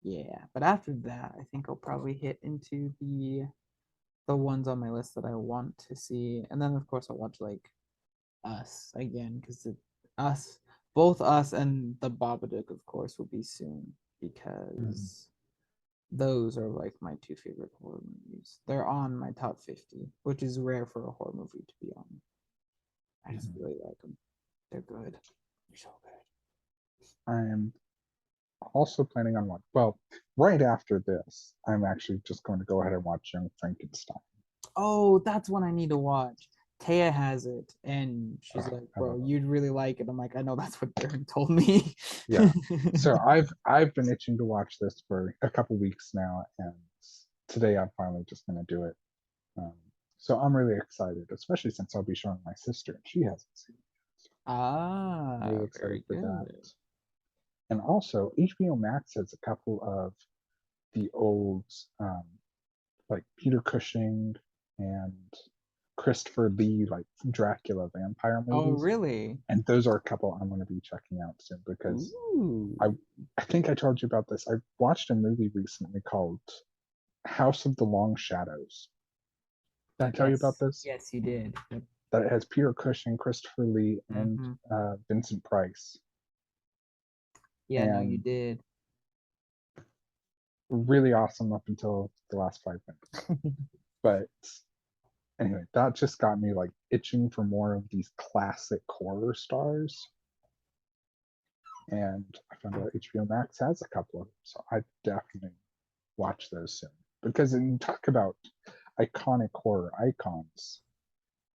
yeah. But after that, I think I'll probably hit into the ones on my list that I want to see, and then of course I'll watch like Us again because Us, both Us and the Babadook, of course, will be soon mhm. because those are like my two favorite horror movies. They're on my top 50, which is rare for a horror movie to be on. I just Mhm. really like them. They're good. They're so good. I am also planning on watching. Well, right after this, I'm actually just going to go ahead and watch Young Frankenstein. Oh, that's one I need to watch. Taya has it, and she's Oh, like, I "Bro, love it. you'd really like it." I'm like, "I know that's what Darren told me." Yeah. So I've been itching to watch this for a couple weeks now, and today I'm finally just going to do it. Um, so I'm really excited, especially since I'll be showing my sister, and she hasn't seen it. I'm Ah, really excited very for that. good. And also, HBO Max has a couple of the old, um, like Peter Cushing and Christopher Lee, like Dracula vampire Oh, movies. really? And those are a couple I'm going to be checking out soon because Ooh. I, I think I told you about this. I watched a movie recently called House of the Long Shadows. Did I tell you about Yes. this? Yes, you did. Yep. That it has Peter Cushing, Christopher Lee, and Mm-hmm. Vincent Price. Yeah, no, you And did. really awesome up until the last 5 minutes. But anyway, that just got me like itching for more of these classic horror stars. And I found out HBO Max has a couple of them, so I definitely watch those soon. Because when talk about iconic horror icons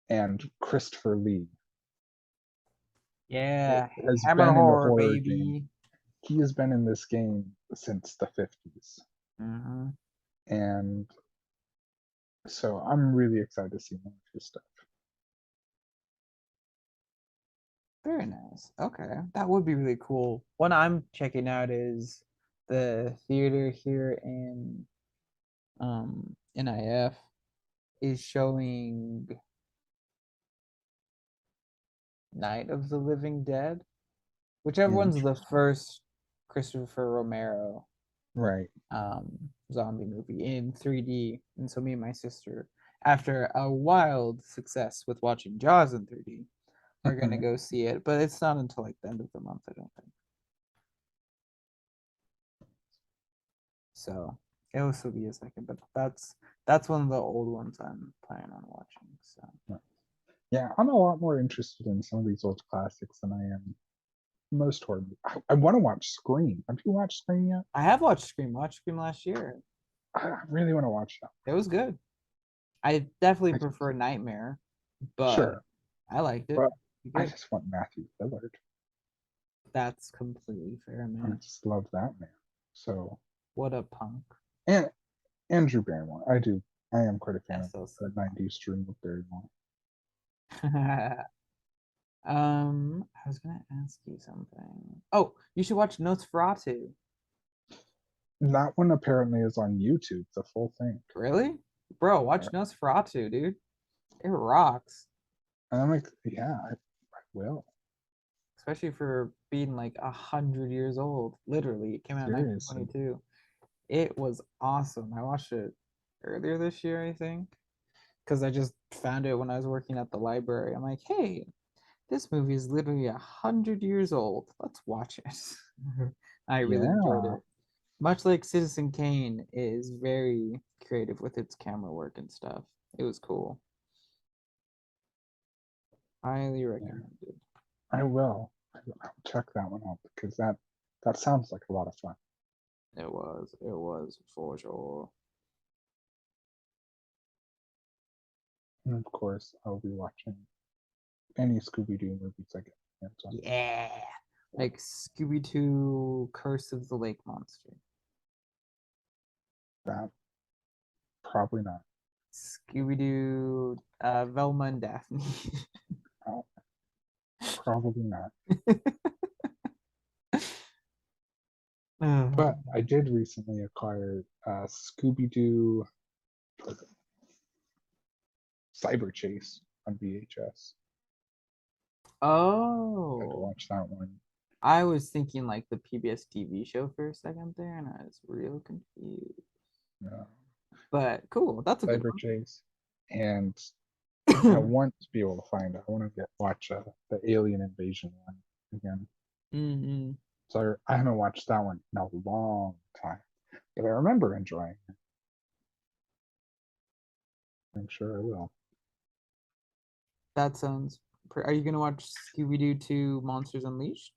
and Christopher Lee Yeah, has Hammer been in the horror, horror game. baby. He has been in this game since the 50s. Mm-hmm. And so I'm really excited to see more of his stuff. Very nice. Okay, that would be really cool. One I'm checking out is the theater here in NIF is showing Night of the Living Dead, whichever one's the Interesting. first Christopher Romero Right. zombie movie in 3D. And so me and my sister, after a wild success with watching Jaws in 3D, are gonna go see it. But it's not until like the end of the month, I don't think. So it'll still be a second, but that's one of the old ones I'm planning on watching. So Yeah, I'm a lot more interested in some of these old classics than I am most horror movies. I want to watch Scream. Have you watched Scream yet? I have watched Scream. Watched Scream last year. I really want to watch that. It was good. I definitely I prefer Nightmare, but Sure, I liked it. but I Good. just want Matthew Lillard. That's completely fair, I man. just love that man. So, What a punk. and Andrew Barrymore. I am quite a fan of SLC. the 90s stream of Barrymore. I was gonna ask you something. Oh, you should watch Nosferatu. That one apparently is on YouTube, the full thing. Really? Bro, watch Nosferatu, dude. It rocks. And I'm like, yeah, I will. Especially for being like 100 years old. Literally, it came out in Seriously. 1922. It was awesome. I watched it earlier this year, I think, because I just found it when I was working at the library. I'm like, hey, this movie is literally 100 years old. Let's watch it. I really enjoyed Yeah. it. Much like Citizen Kane is very creative with its camera work and stuff. It was cool. Highly Yeah. recommended. I will. I'll check that one out because that sounds like a lot of fun. It was for sure. And of course, I'll be watching any Scooby Doo movies I get my hands on. Yeah. Like Scooby Doo Curse of the Lake Monster. That probably not. Scooby Doo Velma and Daphne. Oh, probably not. But I did recently acquire Scooby Doo Cyber Chase on VHS. Had to Oh, watch that one. I was thinking like the PBS TV show for a second there, and I was real confused. Uh, But cool, that's a good Cyber Chase. And I one. want to be able to find it. I want to watch the Alien Invasion one again. Hmm. So I haven't watched that one in a long time, but I remember enjoying it. I'm sure I will. That sounds. Are you gonna watch Scooby Doo 2 Monsters Unleashed?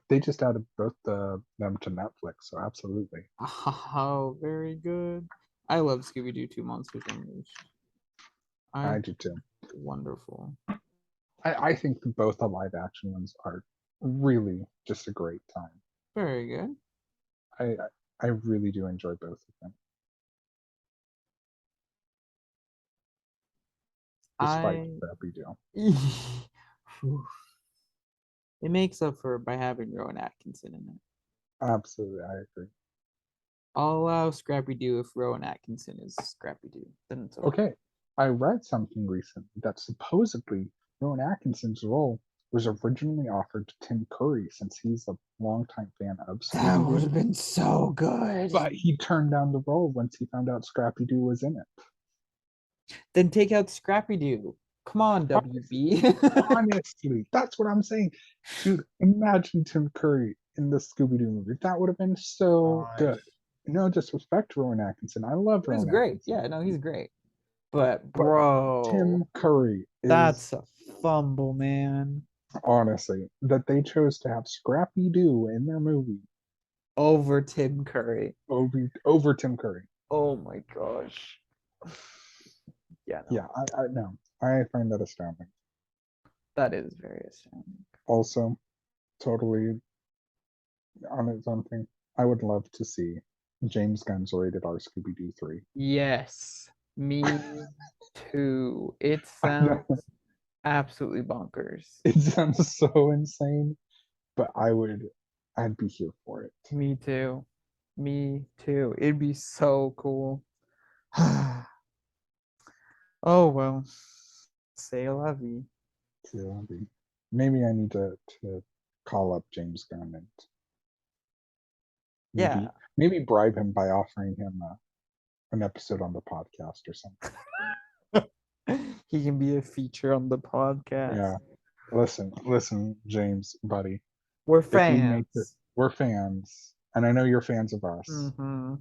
They just added both them to Netflix, so absolutely. Oh, very good. I love Scooby Doo 2 Monsters Unleashed. I I do too. wonderful. I think both the live action ones are really just a great time. Very good. I I really do enjoy both of them, despite I Scrappy Doo. it makes up for it by having Rowan Atkinson in it. Absolutely, I agree. I'll allow Scrappy Doo if Rowan Atkinson is Scrappy Doo. Then it's okay. Okay, I read something recently that supposedly Rowan Atkinson's role was originally offered to Tim Curry since he's a longtime fan of That Scooby would Doo, have been so good. but he turned down the role once he found out Scrappy Doo was in it. Then take out Scrappy Doo. Come on, WB. Honestly, that's what I'm saying. Dude, imagine Tim Curry in the Scooby Doo movie. That would have been so Gosh. good. No disrespect to Rowan Atkinson. I love He's Rowan great. Atkinson. Yeah, no, he's great. But But bro, Tim Curry is, that's a fumble, man. honestly, that they chose to have Scrappy Doo in their movie Over Tim Curry. over Tim Curry. Oh my gosh. Yeah, no, Yeah, I know. I find that astounding. that is very astounding. Also, totally on its own thing, I would love to see James Gunn's rated R Scooby Doo 3. Yes, me too. It I sounds know absolutely bonkers. it sounds so insane, but I'd be here for it. Me too. Me too. It'd be so cool. Oh well. Say la vie. Yeah, maybe I need to call up James Gunn and Yeah. maybe bribe him by offering him an episode on the podcast or something. He can be a feature on the podcast. Yeah, listen, James, buddy. We're If you make it, fans. we're fans, and I know you're fans of us. Mm-hmm.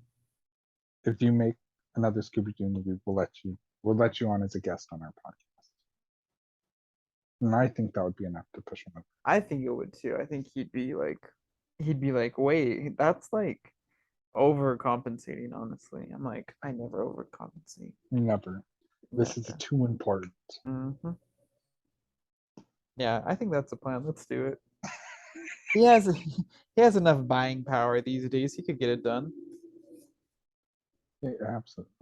If you make another Scooby Doo movie, we'll let you on as a guest on our podcast. And I think that would be enough to push him over. I think it would too. I think he'd be like, wait, that's like overcompensating, honestly. I'm like, I never overcompensate. Never. This is Never. too important. Hmm. Yeah, I think that's the plan. Let's do it. He has he has enough buying power these days. He could get it done. Yeah, absolutely.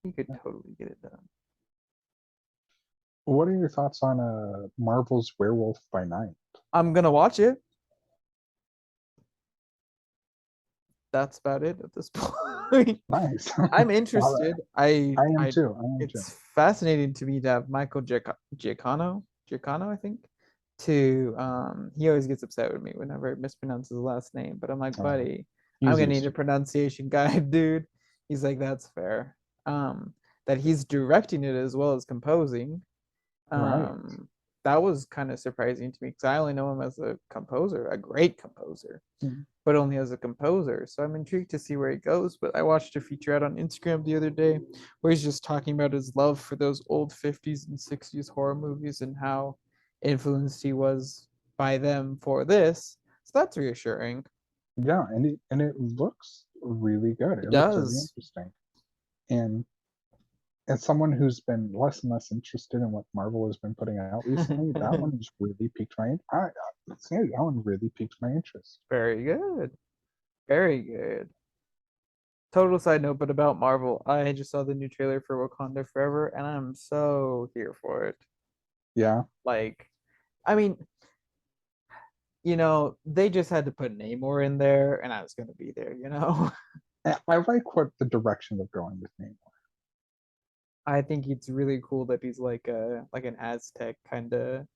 He could Yeah. totally get it done. What are your thoughts on Marvel's Werewolf by Night? I'm gonna watch it. That's about it at this point. Nice. I'm All right. interested. I am too. I am too. It's fascinating to me to have Michael Giacano, I think. To he always gets upset with me whenever I mispronounce his last name, but I'm like, Uh, buddy, I'm he's gonna used need a to. pronunciation guide, dude. He's like, that's fair. That he's directing it as well as composing. Right. Um, that was kind of surprising to me because I only know him as a composer, a great composer, Mhm. but only as a composer. So I'm intrigued to see where he goes. But I watched a feature out on Instagram the other day where he's just talking about his love for those old 50s and 60s horror movies and how influenced he was by them for this. So that's reassuring. Yeah, and it looks really good. It It looks really does. interesting. And as someone who's been less and less interested in what Marvel has been putting out recently, that one has really piqued my. Let's say that one really piqued my interest. Very good. Very good. Total side note, but about Marvel, I just saw the new trailer for Wakanda Forever, and I'm so here for it. Yeah, Like, I mean, they just had to put Namor in there, and I was gonna be there. I like what the direction they're going with Namor. I think it's really cool that he's like an Aztec kind of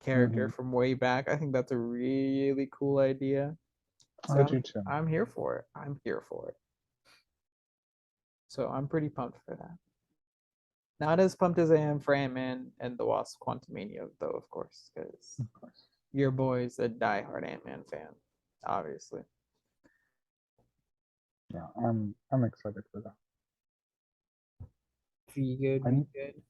character Hmm. from way back. I think that's a really cool idea. I So do too. I'm here for it. I'm here for it. So I'm pretty pumped for that. Not as pumped as I am for Ant-Man and the Wasp Quantumania, though, of course, because Of course. your boy's a diehard Ant-Man fan, obviously. Yeah, I'm excited for that. Be good, be I good.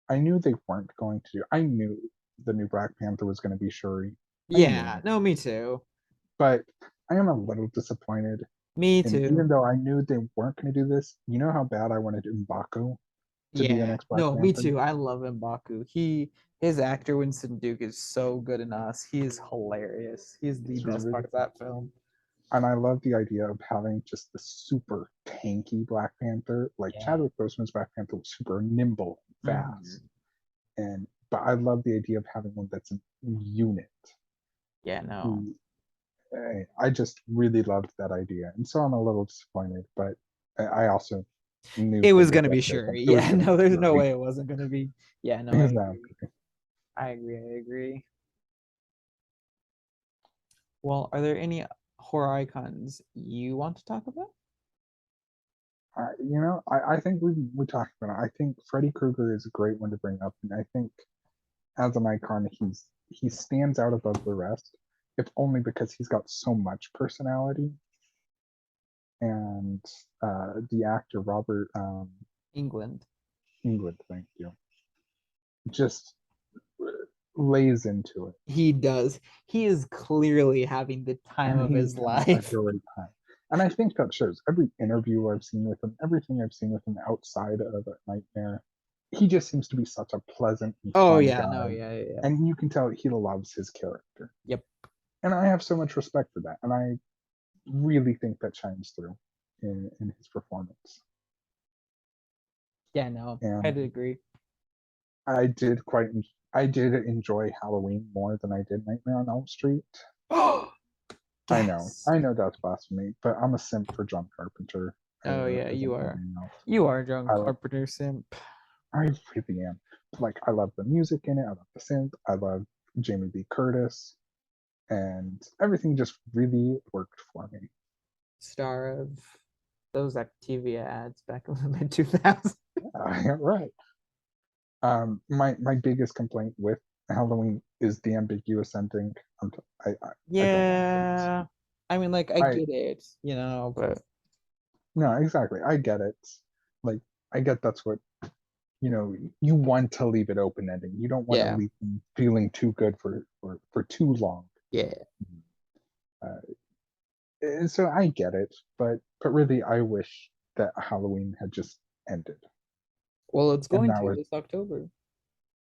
I knew they weren't going to do. I knew the new Black Panther was going to be Shuri. I knew Yeah, it, no, me too. but I am a little disappointed. Me And even too. though I knew they weren't going to do this, you know how bad I wanted M'Baku to be the Yeah, next Black no, me Panther. too. I love M'Baku. His actor Winston Duke is so good in Us. He is hilarious. He's the It's best part really, of that film. and I love the idea of having just the super tanky Black Panther. Like Yeah. Chadwick Boseman's Black Panther was super nimble, and Hmm. fast, and but I love the idea of having one that's a unit. Yeah, no. Who I just really loved that idea, and so I'm a little disappointed, but I also knew It from was the gonna get be go that Shuri. it was Yeah, going to no, be there's no Shuri. way it wasn't gonna be. Yeah, no, I agree. Exactly. I agree. I agree. Well, are there any horror icons you want to talk about? I think we talked about it. I think Freddy Krueger is a great one to bring up, and I think as an icon, he stands out above the rest, if only because he's got so much personality. And the actor Robert England. England, thank you, just lays into it. He does. He is clearly having the time And of he's his having a life. great time. And I think that shows every interview I've seen with him, everything I've seen with him outside of a Nightmare. He just seems to be such a pleasant and Oh fun yeah, no, guy. yeah, yeah, yeah. And you can tell he loves his character. Yep. And I have so much respect for that. And I really think that shines through in his performance. Yeah, no, I And did agree. I did quite, I did enjoy Halloween more than I did Nightmare on Elm Street. Oh, yes. I know that's blasphemy, but I'm a simp for John Carpenter Oh yeah, as you are. anything else. You are John I Carpenter simp. I really am. Like I love the music in it. I love the synth. I love Jamie Lee Curtis, and everything just really worked for me. Star of those Activia ads back in the mid 2000s. Right. My biggest complaint with Halloween is the ambiguous ending. I don't like it. Yeah. I mean, like, I I get it, but No, exactly. I get it. Like I get that's what you want to leave it open ending. You don't want to yeah, leave them feeling too good for too long. yeah. Uh, and so I get it, but really I wish that Halloween had just ended. Well, it's And going that to was this October.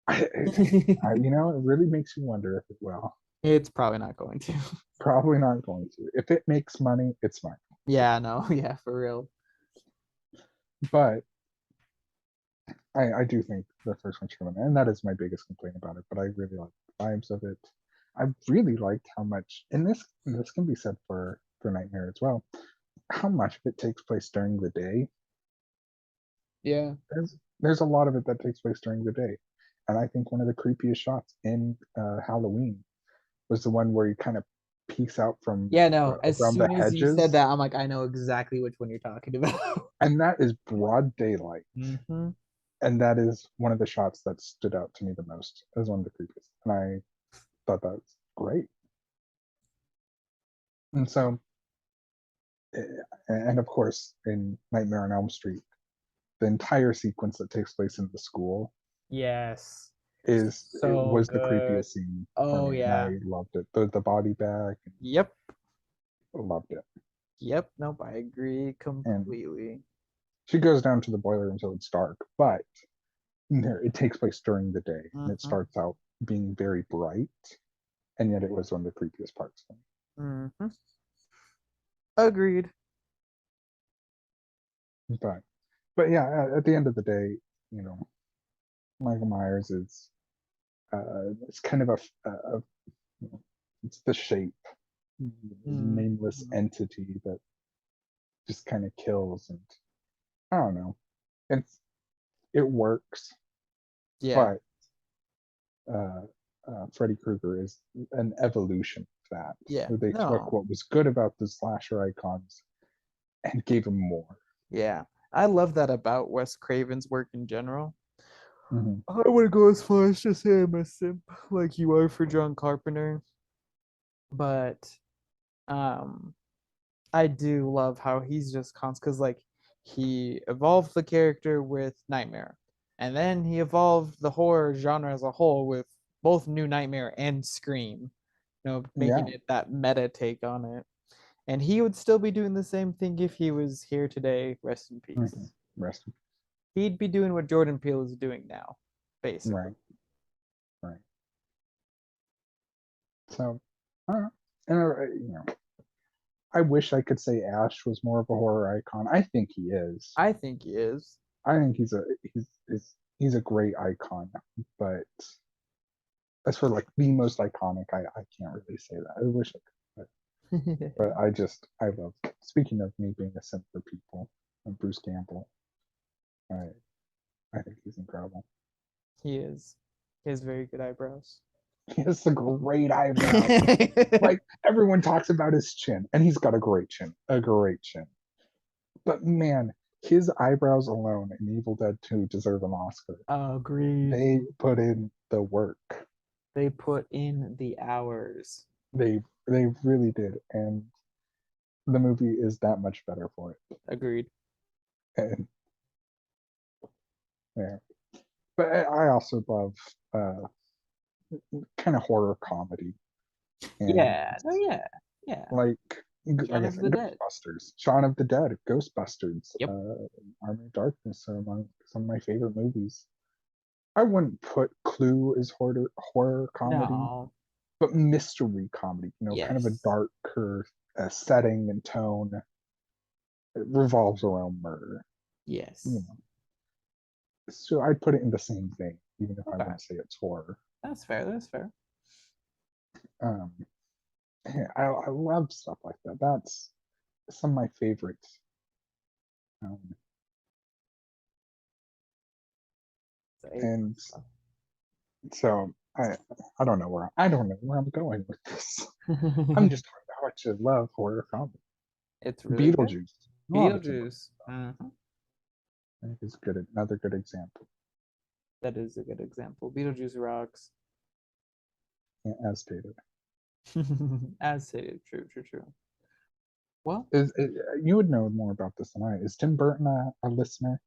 it really makes you wonder if it will. It's probably not going to. Probably not going to. If it makes money, it's fine. Yeah, no, yeah, for real. But I do think the first one's really, and that is my biggest complaint about it. But I really like the vibes of it. I really liked how much, and this can be said for Nightmare as well. How much of it takes place during the day. Yeah. There's a lot of it that takes place during the day, and I think one of the creepiest shots in Halloween was the one where he kind of peeks out from Yeah, no. As around the soon as you said hedges, that, I'm like, I know exactly which one you're talking about. and that is broad daylight. Mm-hmm. And that is one of the shots that stood out to me the most as one of the creepiest. And I thought that was great. And so, and of course, in Nightmare on Elm Street, the entire sequence that takes place in the school Yes. is it So was the good. creepiest scene for Oh me, and yeah. I loved it. The body bag, Yep. loved it. Yep. Nope. I agree And completely. she goes down to the boiler room so it's dark, but it takes place during the day, and it Mm-hmm. starts out being very bright, and yet it was one of the creepiest parts for me. Mm-hmm. Agreed. But yeah, at the end of the day, you know, Michael Myers is it's kind of you know, it's the shape, nameless Mm-hmm. entity that just kind of kills, and I don't know, it's it works, Yeah. but uh, Freddy Krueger is an evolution of that, Yeah. where they took No. what was good about the slasher icons and gave him more. Yeah. I love that about Wes Craven's work in general. Mm-hmm. I would go as far as to say I'm a simp like you are for John Carpenter, but um I do love how he's just constant because like he evolved the character with Nightmare, and then he evolved the horror genre as a whole with both New Nightmare and Scream, making Yeah. it that meta take on it. And he would still be doing the same thing if he was here today. Rest in Mm-hmm. peace. Rest. He'd be doing what Jordan Peele is doing now, basically. Right. Right. So, and I wish I could say Ash was more of a horror icon. I think he is. I think he is. I think he's a great icon. But as for like the most iconic, I can't really say that. I wish I could, but I love. Speaking of me being a simp for people, Bruce Campbell. I I think he's incredible. He is. He has very good eyebrows. He has the great eyebrows. Like everyone talks about his chin, and he's got a great chin. But man, his eyebrows alone in Evil Dead 2 deserve an Oscar. Agreed. They put in the work. They put in the hours. They really did, and the movie is that much better for it. Agreed. And yeah, but I also love kind of horror comedy, and Yeah. No, yeah. Yeah. like Shaun I of said, the Dead. Ghostbusters, Shaun of the Dead, Ghostbusters, Yep. Army of Darkness are among some of my favorite movies. I wouldn't put Clue as horror comedy, No. but mystery comedy. Kind of a Yes. darker setting and tone. It revolves around murder. You Yes. know, so I'd put it in the same vein, even if I Okay. wouldn't say it's horror. That's fair. That's fair. Um, yeah, I love stuff like that. That's some of my favorites. Um, and so I don't know where I'm going with this. I'm just talking about how much I love horror comedy. It's really good. Beetlejuice. Love Tim Burton. Beetlejuice. Mhm. I think it's good. Another good example, That is a good example. Beetlejuice rocks. as stated. As stated. True, true, true. Well, You would know more about this than I. Is Tim Burton a listener?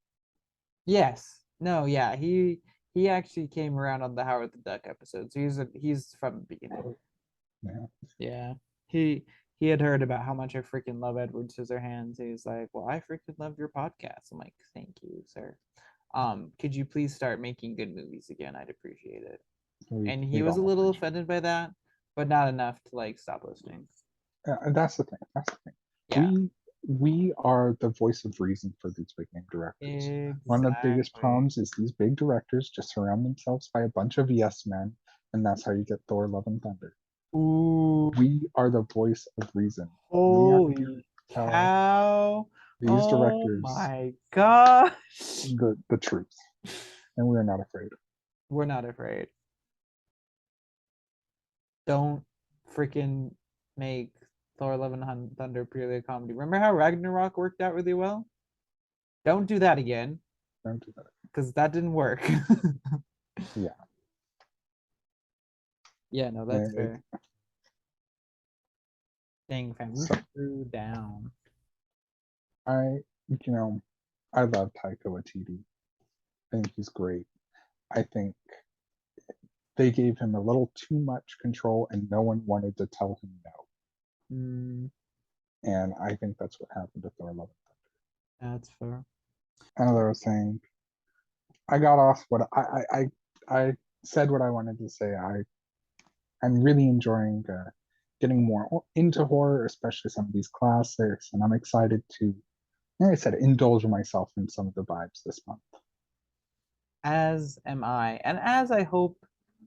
yes. No, yeah. He actually came around on the Howard the Duck episode. So he's from the beginning. Yeah. Yeah. He had heard about how much I freaking love Edward Scissorhands. He's like, well, I freaking love your podcast. I'm like, thank you, sir. Could you please start making good movies again? I'd appreciate it. We'd And he we'd was a all little appreciate. offended by that, but not enough to like stop listening. And that's the thing. That's the thing. Yeah, We are the voice of reason for these big name directors. One of the biggest exactly. problems is these big directors just surround themselves by a bunch of yes men, and that's how you get Thor: Love and Thunder. Ooh, We are the voice of reason. We are here holy to tell cow. these Oh directors my gosh. the truth, and we are not afraid. We're not afraid. Don't freaking make Thor: Love and Thunder purely a comedy. Remember how Ragnarok worked out really well? Don't do that again, Don't do that. because that didn't work. Yeah. Yeah, no, that's And fair. Dang, fam, you so threw down. I, you know, I love Taika Waititi. I think he's great. I think they gave him a little too much control and no one wanted to tell him no. Mm, And I think that's what happened to Thor: Love that's fair. and Thunder. As I was saying, I got off what I said what I wanted to say. I'm really enjoying getting more into horror, especially some of these classics, and I'm excited to, like I said, indulge myself in some of the vibes this month. As am I, and as I hope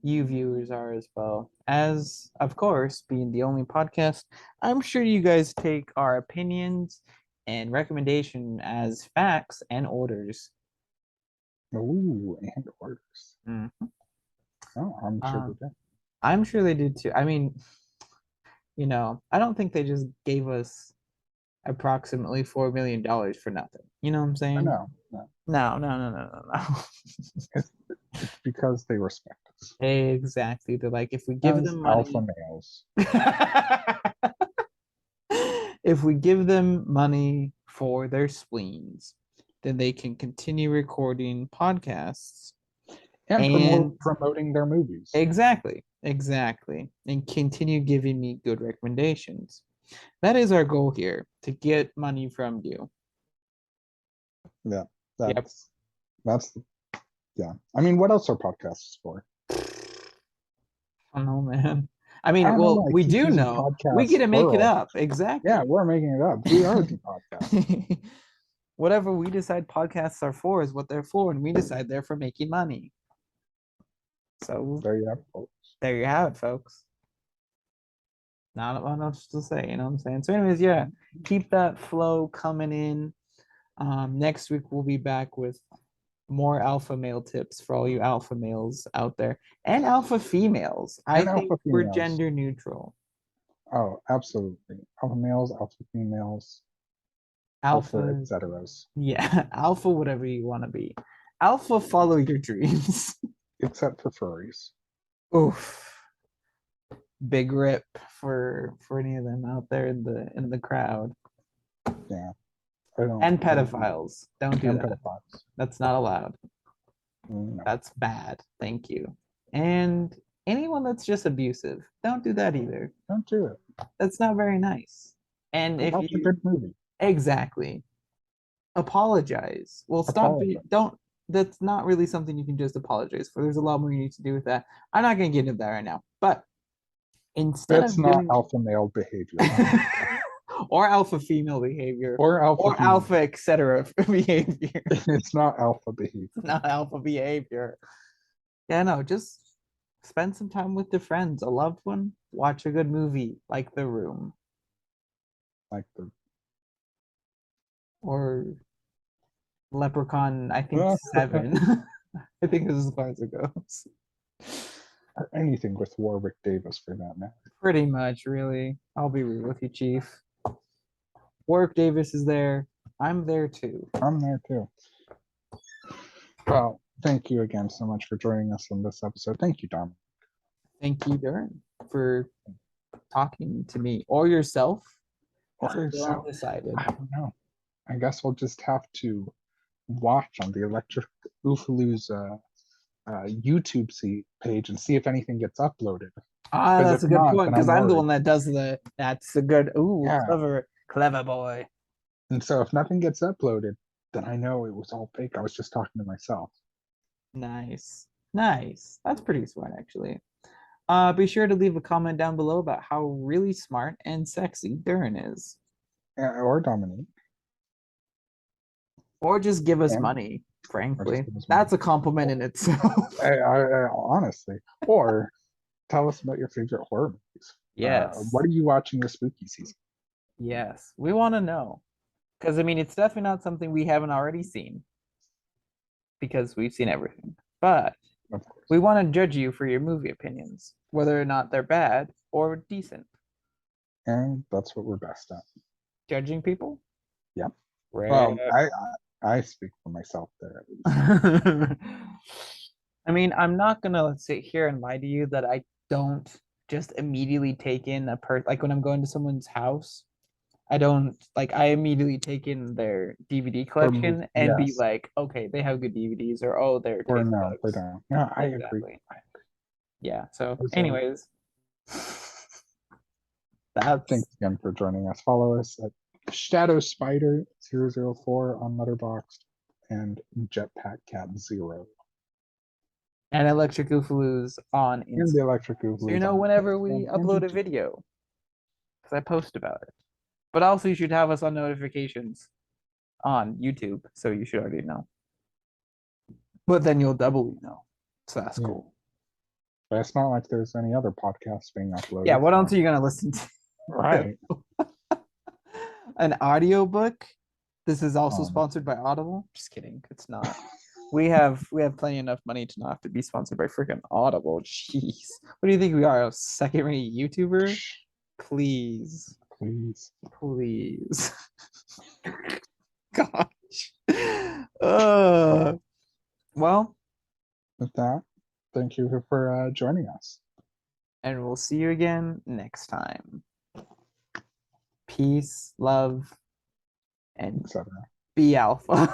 you viewers are as well. As, of course, being the only podcast, I'm sure you guys take our opinions and recommendation as facts and orders. Ooh, and orders. Mm. Oh, I'm sure they did. I'm sure they did too. I mean, I don't think they just gave us approximately $4 million for nothing. You know what I'm I saying? know. No, No, no, no, no, no, no. it's it's because they respect us Exactly. They're like, if we give as them alpha money, males. if we give them money for their spleens, then they can continue recording podcasts And and promoting their movies. exactly, and continue giving me good recommendations. That is our goal here, to get money from you. Yeah, Yep. that's yeah. I mean, what else are podcasts for? I don't know, man. I I mean, don't know. well, I we keep do using know. We podcast get to make it plural. up. Yeah, Exactly. we're making it up. We are the podcast. Whatever we decide podcasts are for is what they're for, and we decide they're for making money. So There you have it. there you have it, folks. Not much to say, you know what I'm saying? So, anyways, yeah, keep that flow coming in. Next week we'll be back with more alpha male tips for all you alpha males out there and alpha females. I And think alpha we're females. gender neutral. Oh, absolutely. Alpha males, alpha females, alpha Alpha, etc. yeah, alpha, whatever you want to be. Alpha, follow your dreams. Except for furries. Oof. Big rip for any of them out there in the crowd. Yeah. And I don't know. pedophiles. Don't do And that. pedophiles. That's not allowed. No. That's bad. Thank you. And anyone that's just abusive, don't do that either. Don't do it. That's not very nice. And if Watch a you good movie. exactly apologize, well, stop Apologize. be don't. That's not really something you can just apologize for. There's a lot more you need to do with that. I'm not gonna get into that right now. But instead That's of not doing alpha male behavior. or alpha female behavior Or alpha or female. alpha etc. behavior, It's not alpha behavior. not alpha behavior. Yeah, no, just spend some time with your friends, a loved one, watch a good movie like The Room Like the or Leprechaun, I think 7. I think this is as far as it goes. or anything with Warwick Davis for that matter. Pretty much, really. I'll be real with you, Chief. Warwick Davis is there. I'm there too. I'm there too. Well, thank you again so much for joining us on this episode. Thank you, Dom. Thank you, Darren, for talking to me or yourself. Or Still so undecided. I don't know. I guess we'll just have to watch on the Electric Oofaloo's YouTube page and see if anything gets uploaded. Ah, Because if that's a good not, point then because I'm I'm the worried. one that does that's a good, ooh, Yeah. clever boy. And so if nothing gets uploaded, then I know it was all fake. I was just talking to myself. Nice. Nice. That's pretty smart, actually. Be sure to leave a comment down below about how really smart and sexy Durin is. Or Dominique. Or just give us And money, or just frankly. give us money. That's a compliment in itself. Honestly. Or tell us about your favorite horror movies. Yes. What are you watching this spooky season? Yes. We want to know. Because, I mean, it's definitely not something we haven't already seen because we've seen everything. But Of course. we want to judge you for your movie opinions, whether or not they're bad or decent. And that's what we're best at. Judging people? Yep. Rare. Well, I speak for myself there at least. I mean, I'm not gonna sit here and lie to you that I don't just immediately take in like when I'm going to someone's house, I don't like I immediately take in their DVD collection and be Yes. like, okay, they have good DVDs or oh, they're Or taste no, they bugs. don't. No, I agree. Exactly. Yeah. So, Those are- anyways, that's Thanks again for joining us. Follow us at Shadow Spider 004 on Letterboxd and Jetpack Cat 0. and Electric Oofaloos on And the Instagram. Electric So you Oofaloos know on whenever we Instagram and upload a YouTube. video, because I post about it. But also you should have us on notifications on YouTube, so you should already know. But then you'll doubly know. So that's Yeah. cool. But it's not like there's any other podcasts being Yeah, uploaded. what else are you gonna listen to? Right. An audiobook? This is also Um, sponsored by Audible. Just kidding. It's not. We have plenty enough money to not have to be sponsored by freaking Audible. Jeez. What do you think we are? A second-rate YouTuber? Please. please. Please. Gosh. Uh well, With that, thank you for joining us. and we'll see you again next time. Peace, love, and Etc. be alpha.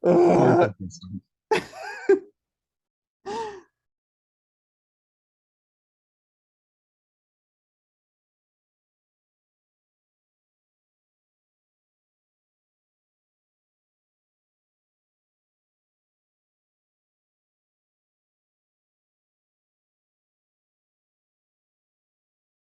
Words of wisdom.